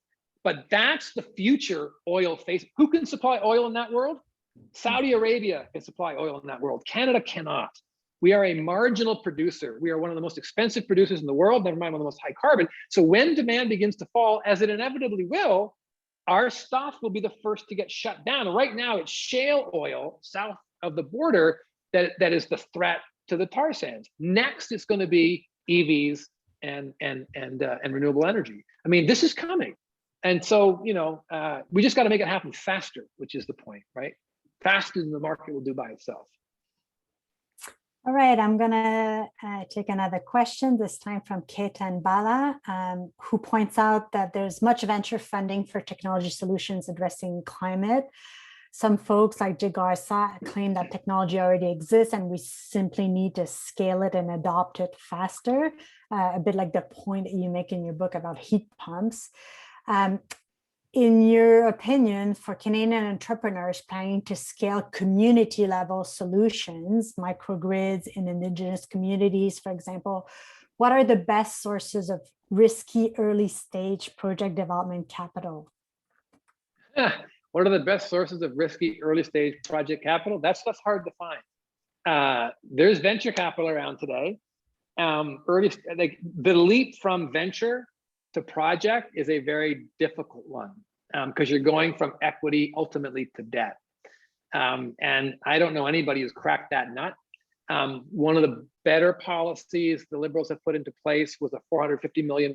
but that's the future oil face. Who can supply oil in that world? Saudi Arabia can supply oil in that world. Canada cannot. We are a marginal producer. We are one of the most expensive producers in the world, never mind one of the most high carbon. So when demand begins to fall, as it inevitably will, our stuff will be the first to get shut down. And right now, it's shale oil south of the border that is the threat to the tar sands. Next, it's going to be EVs and renewable energy. I mean, this is coming, and so we just got to make it happen faster, which is the point, right? Faster than the market will do by itself. All right, I'm gonna take another question, this time from Ketan Bala, who points out that there's much venture funding for technology solutions addressing climate. Some folks like Jigar claim that technology already exists and we simply need to scale it and adopt it faster, a bit like the point that you make in your book about heat pumps. In your opinion, for Canadian entrepreneurs planning to scale community-level solutions, microgrids in Indigenous communities, for example, what are the best sources of risky early-stage project development capital? What are the best sources of risky early-stage project capital? That's hard to find. There's venture capital around today. The leap from venture to project is a very difficult one, because you're going from equity ultimately to debt. And I don't know anybody who's cracked that nut. One of the better policies the Liberals have put into place was a $450 million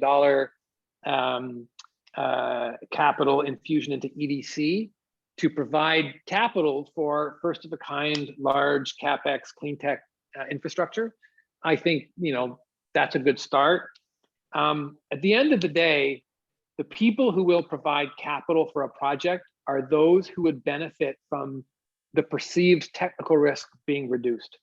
capital infusion into EDC to provide capital for first of a kind, large CapEx clean tech infrastructure. I think that's a good start. At the end of the day, the people who will provide capital for a project are those who would benefit from the perceived technical risk being reduced.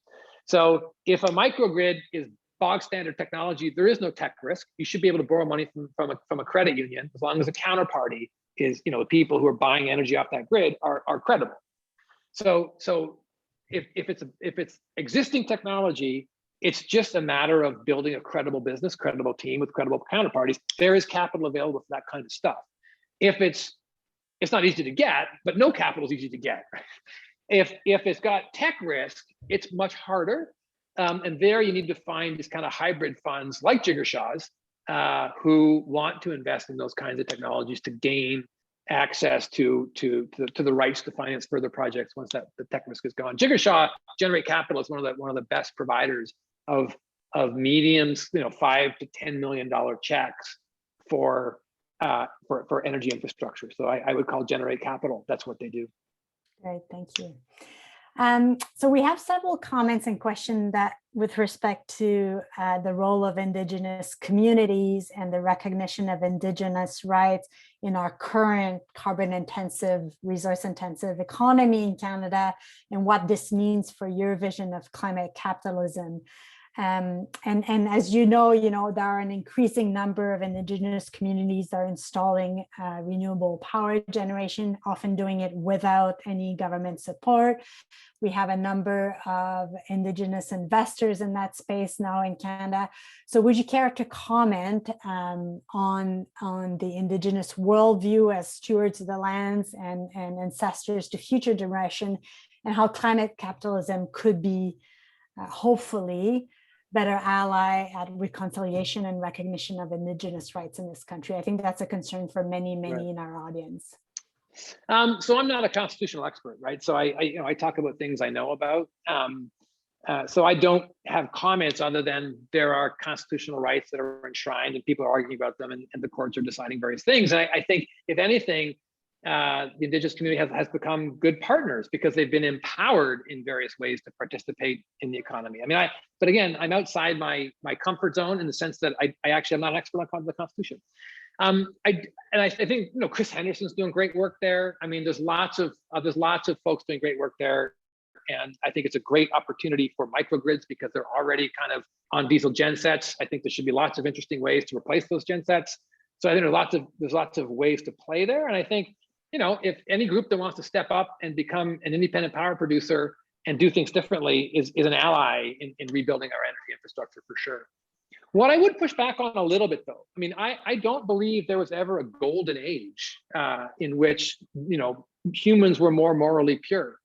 So if a microgrid is bog standard technology, there is no tech risk. You should be able to borrow money from a credit union as long as the counterparty is, the people who are buying energy off that grid are credible. So if it's existing technology, it's just a matter of building a credible business, credible team with credible counterparties. There is capital available for that kind of stuff. If it's not easy to get, but no capital is easy to get. If it's got tech risk, it's much harder. And there you need to find these kind of hybrid funds like Jiggershaw's who want to invest in those kinds of technologies to gain access to the rights to finance further projects once the tech risk is gone. Jiggershaw Generate Capital is one of the best providers of mediums, $5 to $10 million checks for energy infrastructure. So I would call Generate Capital. That's what they do. Great, thank you. So we have several comments and questions that with respect to the role of Indigenous communities and the recognition of Indigenous rights in our current carbon-intensive, resource-intensive economy in Canada, and what this means for your vision of climate capitalism. And as you know, there are an increasing number of Indigenous communities that are installing renewable power generation, often doing it without any government support. We have a number of Indigenous investors in that space now in Canada. So would you care to comment on the Indigenous worldview as stewards of the lands and ancestors to future generation, and how climate capitalism could be hopefully better ally at reconciliation and recognition of Indigenous rights in this country? I think that's a concern for many Right. in our audience. So I'm not a constitutional expert, right? So I talk about things I know about. So I don't have comments other than there are constitutional rights that are enshrined and people are arguing about them, and the courts are deciding various things. And I think, if anything, the Indigenous community has become good partners because they've been empowered in various ways to participate in the economy. I mean, but again, I'm outside my comfort zone in the sense that I actually am not an expert on the Constitution. I think Chris Henderson's doing great work there. I mean, there's lots of folks doing great work there, and I think it's a great opportunity for microgrids because they're already kind of on diesel gensets. I think there should be lots of interesting ways to replace those gensets. So I think there's lots of ways to play there, and I think if any group that wants to step up and become an independent power producer and do things differently is an ally in rebuilding our energy infrastructure for sure. What I would push back on a little bit, though, I mean, I don't believe there was ever a golden age in which humans were more morally pure.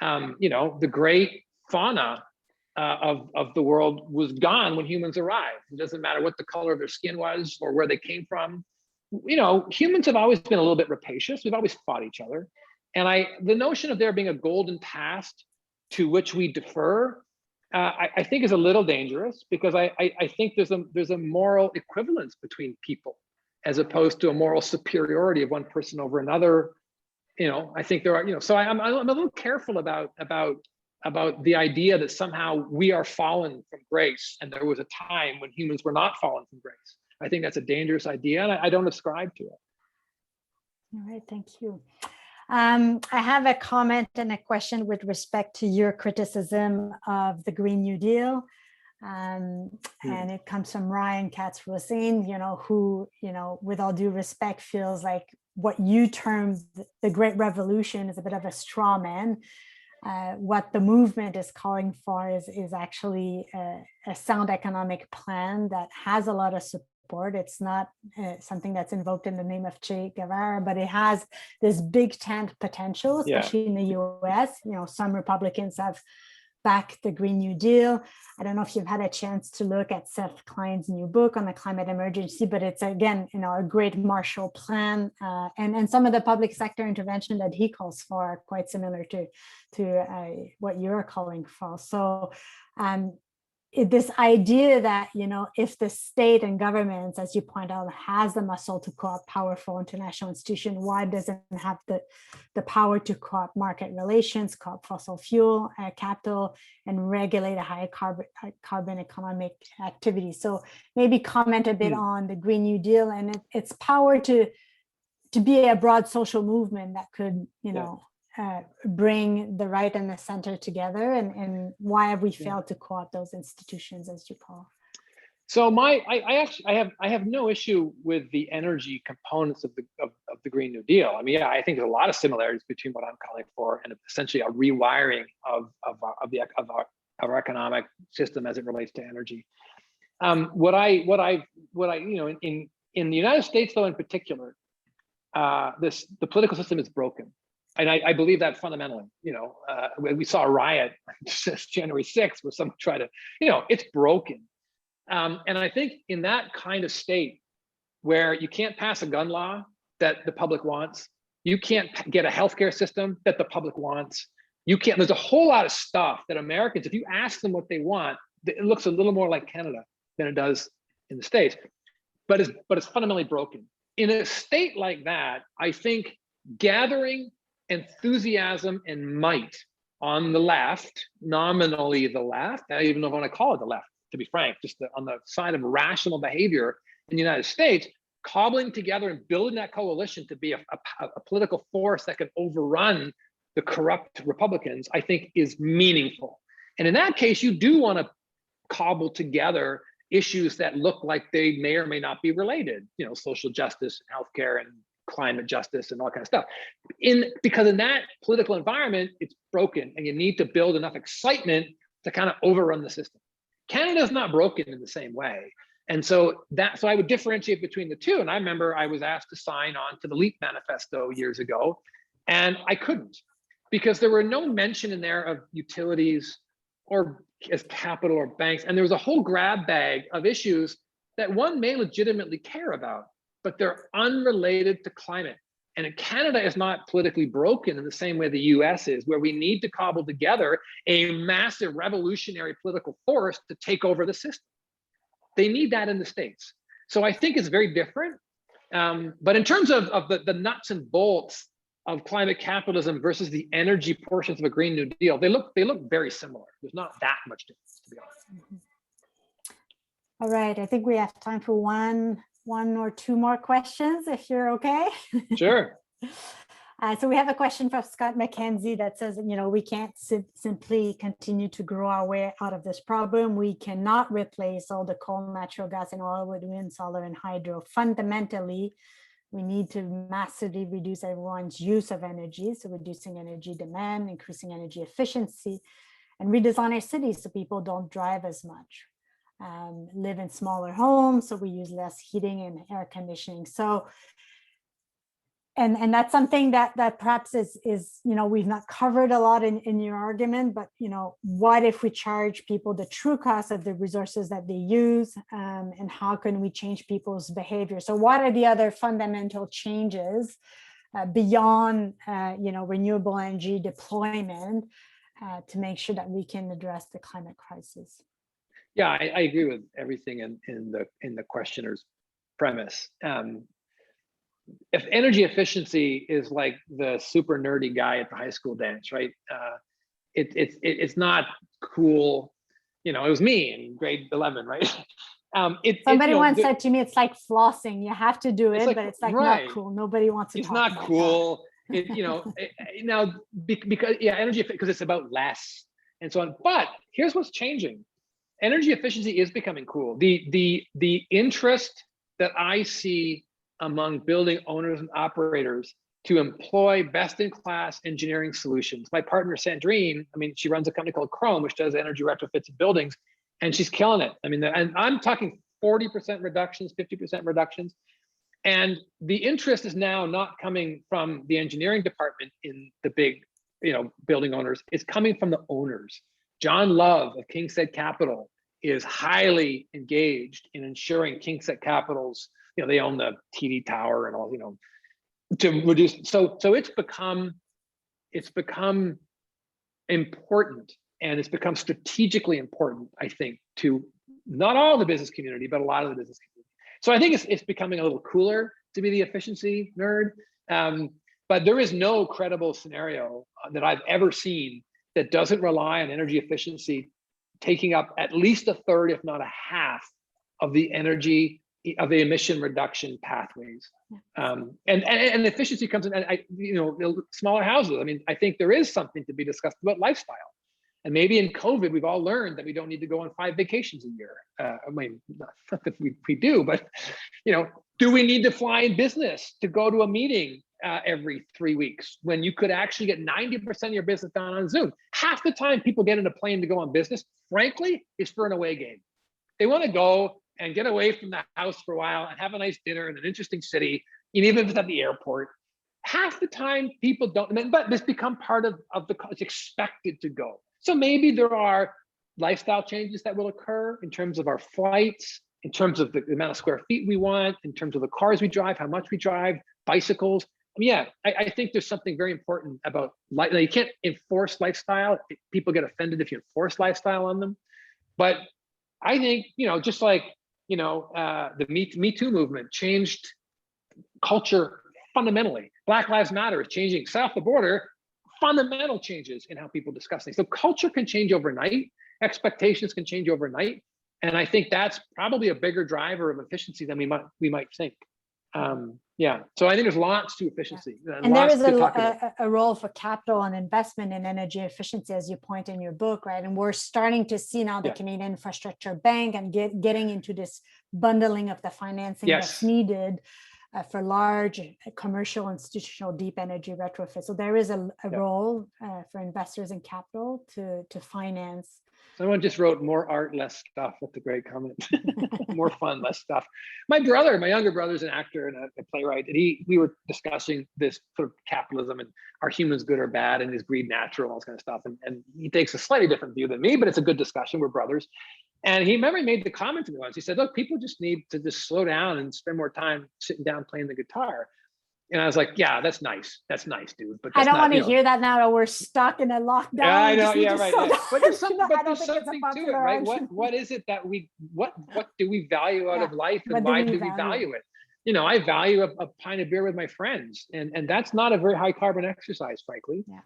The great fauna of the world was gone when humans arrived. It doesn't matter what the color of their skin was or where they came from. Humans have always been a little bit rapacious. We've always fought each other, and the notion of there being a golden past to which we defer, I think is a little dangerous, because I think there's a moral equivalence between people as opposed to a moral superiority of one person over another. I think there are, so I'm a little careful about the idea that somehow we are fallen from grace and there was a time when humans were not fallen from grace. I think that's a dangerous idea, and I don't ascribe to it. All right, thank you. I have a comment and a question with respect to your criticism of the Green New Deal. And it comes from Ryan Katz-Rosine, who, with all due respect, feels like what you termed the Great Revolution is a bit of a straw man. What the movement is calling for is actually a sound economic plan that has a lot of support. It's not something that's invoked in the name of Che Guevara, but it has this big tent potential, especially in the US. Some Republicans have backed the Green New Deal. I don't know if you've had a chance to look at Seth Klein's new book on the climate emergency, but it's, again, a great Marshall Plan, and some of the public sector intervention that he calls for are quite similar to what you're calling for. So this idea that, if the state and governments, as you point out, has the muscle to co-opt powerful international institutions, why doesn't it have the power to co-opt market relations, co-opt fossil fuel capital, and regulate a high carbon economic activity? So maybe comment a bit on the Green New Deal and its power to be a broad social movement that could, bring the right and the center together, and why have we failed to co-opt those institutions, as you call? So I have no issue with the energy components of the Green New Deal. I mean, I think there's a lot of similarities between what I'm calling for and essentially a rewiring of our economic system as it relates to energy. In the United States, though, in particular, the political system is broken. And I believe that fundamentally. We saw a riot January 6th where someone tried to, it's broken. And I think in that kind of state where you can't pass a gun law that the public wants, you can't get a healthcare system that the public wants, there's a whole lot of stuff that Americans, if you ask them what they want, it looks a little more like Canada than it does in the States, but it's fundamentally broken. In a state like that, I think gathering enthusiasm and might on the left, nominally the left, I don't even know if I want to call it the left, to be frank, just on the side of rational behavior in the United States, cobbling together and building that coalition to be a political force that can overrun the corrupt Republicans, I think is meaningful. And in that case, you do want to cobble together issues that look like they may or may not be related, you know, social justice, healthcare, and climate justice, and all kind of stuff. Because in that political environment, it's broken, and you need to build enough excitement to kind of overrun the system. Canada's not broken in the same way. And so I would differentiate between the two. And I remember I was asked to sign on to the LEAP manifesto years ago, and I couldn't, because there were no mention in there of utilities or as capital or banks. And there was a whole grab bag of issues that one may legitimately care about, but they're unrelated to climate. And Canada is not politically broken in the same way the US is, where we need to cobble together a massive revolutionary political force to take over the system. They need that in the States. So I think it's very different. But in terms of the nuts and bolts of climate capitalism versus the energy portions of a Green New Deal, they look very similar. There's not that much difference, to be honest. All right, I think we have time for one or two more questions, if you're okay. Sure. So we have a question from Scott McKenzie that says, you know, we can't simply continue to grow our way out of this problem. We cannot replace all the coal, natural gas, and oil with wind, solar, and hydro. Fundamentally, we need to massively reduce everyone's use of energy, so reducing energy demand, increasing energy efficiency, and redesign our cities so people don't drive as much, live in smaller homes, so we use less heating and air conditioning. So, and that's something that perhaps is, you know, we've not covered a lot in your argument, but, you know, what if we charge people the true cost of the resources that they use, and how can we change people's behavior? So what are the other fundamental changes beyond, you know, renewable energy deployment to make sure that we can address the climate crisis? Yeah, I agree with everything in the questioner's premise. If energy efficiency is like the super nerdy guy at the high school dance, right? It's not cool. You know, it was me in grade 11, right? Somebody once said to me, it's like flossing. You have to do it, like, but it's like not cool. Nobody wants to. It's not cool. You know, now because energy, because it's about less and so on. But here's what's changing. Energy efficiency is becoming cool. The interest that I see among building owners and operators to employ best-in-class engineering solutions. My partner Sandrine, I mean, she runs a company called Chrome, which does energy retrofits of buildings, and she's killing it. I mean, and I'm talking 40% reductions, 50% reductions. And the interest is now not coming from the engineering department in the big, you know, building owners. It's coming from the owners. John Love of Kingset Capital is highly engaged in ensuring Kingset Capital's, you know, they own the TD Tower and all, you know, to reduce. So it's become important, and it's become strategically important, I think, to not all the business community, but a lot of the business community. So I think it's becoming a little cooler to be the efficiency nerd. But there is no credible scenario that I've ever seen that doesn't rely on energy efficiency taking up at least a third, if not a half, of the energy of the emission reduction pathways. And efficiency comes in, and you know, smaller houses. I mean, I think there is something to be discussed about lifestyle. And maybe in COVID, we've all learned that we don't need to go on 5 vacations a year. I mean, not that we do, but, you know, do we need to fly in business to go to a meeting every 3 weeks when you could actually get 90% of your business done on Zoom? Half the time people get in a plane to go on business, frankly, is for an away game. They want to go and get away from the house for a while and have a nice dinner in an interesting city, even if it's at the airport. Half the time people don't, but it's become part of the, it's expected to go. So maybe there are lifestyle changes that will occur in terms of our flights, in terms of the amount of square feet we want, in terms of the cars we drive, how much we drive, bicycles. I mean, yeah, I think there's something very important about life. You can't enforce lifestyle. People get offended if you enforce lifestyle on them. But I think, just like, the Me Too movement changed culture fundamentally. Black Lives Matter is changing south of the border, fundamental changes in how people discuss things. So culture can change overnight, expectations can change overnight. And I think that's probably a bigger driver of efficiency than we might think. Yeah, so I think there's lots to efficiency. And there is a role for capital and investment in energy efficiency, as you point in your book, right? And we're starting to see now the Canadian Infrastructure Bank and getting into this bundling of the financing that's needed for large commercial, institutional, deep energy retrofit. So there is a role for investors in capital to finance. Someone just wrote more art, less stuff. That's a great comment. More fun, less stuff. My younger brother's an actor and a playwright, and we were discussing this sort of capitalism and are humans good or bad, and is greed natural, all this kind of stuff. And he takes a slightly different view than me, but it's a good discussion. We're brothers. And he made the comment to me once. He said, look, people just need to just slow down and spend more time sitting down playing the guitar. And I was like, yeah, that's nice. That's nice, dude. But that's I don't want to hear that now that we're stuck in a lockdown. Yeah, I know. Yeah, right. Yeah. But there's something to it, right? What is it that what do we value out of life, and why do we value it? I value a pint of beer with my friends, and that's not a very high carbon exercise, frankly. Yeah.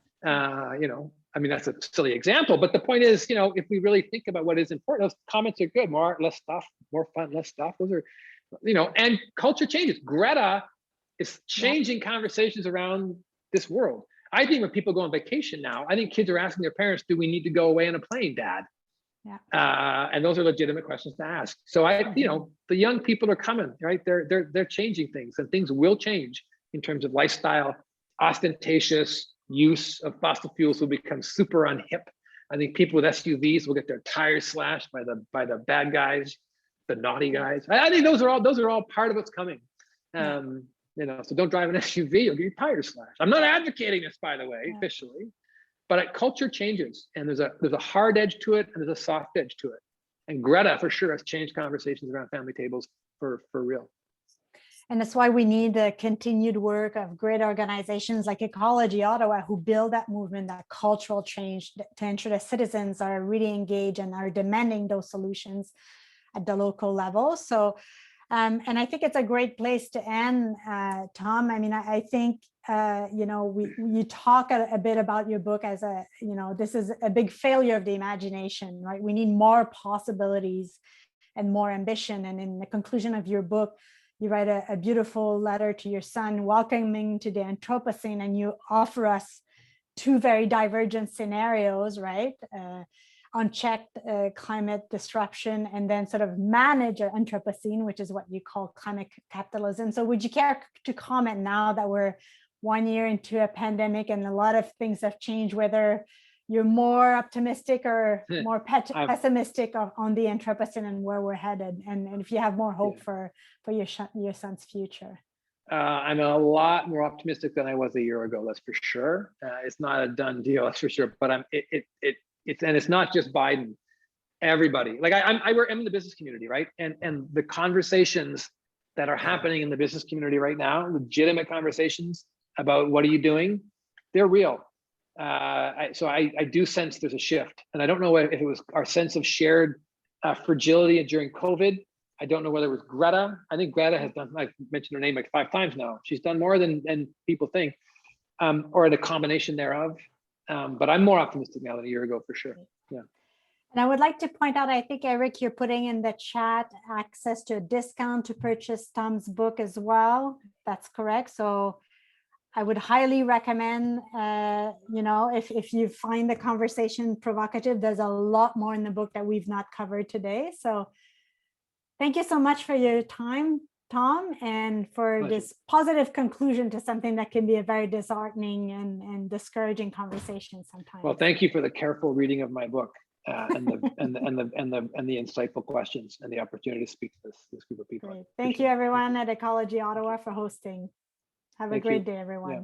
I mean, that's a silly example, but the point is, if we really think about what is important, those comments are good. More art, less stuff. More fun, less stuff. Those are, and culture changes. Greta is changing conversations around this world. I think when people go on vacation now, I think kids are asking their parents, do we need to go away on a plane, Dad? Yeah. And those are legitimate questions to ask. So the young people are coming, right? They're changing things, and things will change in terms of lifestyle. Ostentatious use of fossil fuels will become super unhip. I think people with SUVs will get their tires slashed by the bad guys, the naughty guys. I think those are all part of what's coming. So don't drive an SUV, you'll get your tires slashed. I'm not advocating this, by the way, officially, but culture changes, and there's a hard edge to it, and there's a soft edge to it. And Greta, for sure, has changed conversations around family tables for real. And that's why we need the continued work of great organizations like Ecology Ottawa, who build that movement, that cultural change, to ensure that citizens are really engaged and are demanding those solutions at the local level. So, and I think it's a great place to end, Tom. I mean, I think, you talk a bit about your book as this is a big failure of the imagination, right? We need more possibilities and more ambition. And in the conclusion of your book, you write a beautiful letter to your son, welcoming to the Anthropocene, and you offer us two very divergent scenarios, right? Unchecked climate disruption, and then sort of manage an Anthropocene, which is what you call climate capitalism. So would you care to comment, now that we're 1 year into a pandemic and a lot of things have changed, whether you're more optimistic or more pessimistic on the Anthropocene and where we're headed, and if you have more hope for your son's future? I'm a lot more optimistic than I was a year ago. That's for sure. It's not a done deal, that's for sure. But it's not just Biden. Everybody, like I'm in the business community, right? And the conversations that are happening in the business community right now, legitimate conversations about what are you doing, they're real. So I do sense there's a shift, and I don't know if it was our sense of shared fragility during COVID. I don't know whether it was Greta. I think Greta has done, I've mentioned her name like 5 times now. She's done more than people think, or the combination thereof. But I'm more optimistic now than a year ago, for sure. Yeah. And I would like to point out, I think, Eric, you're putting in the chat access to a discount to purchase Tom's book as well. That's correct. So I would highly recommend, if you find the conversation provocative, there's a lot more in the book that we've not covered today. So thank you so much for your time, Tom, and for this positive conclusion to something that can be a very disheartening and discouraging conversation sometimes. Well, thank you for the careful reading of my book and the insightful questions and the opportunity to speak to this group of people. Great. Thank you, everyone at Ecology Ottawa, for hosting. Have a great day, everyone. Yeah.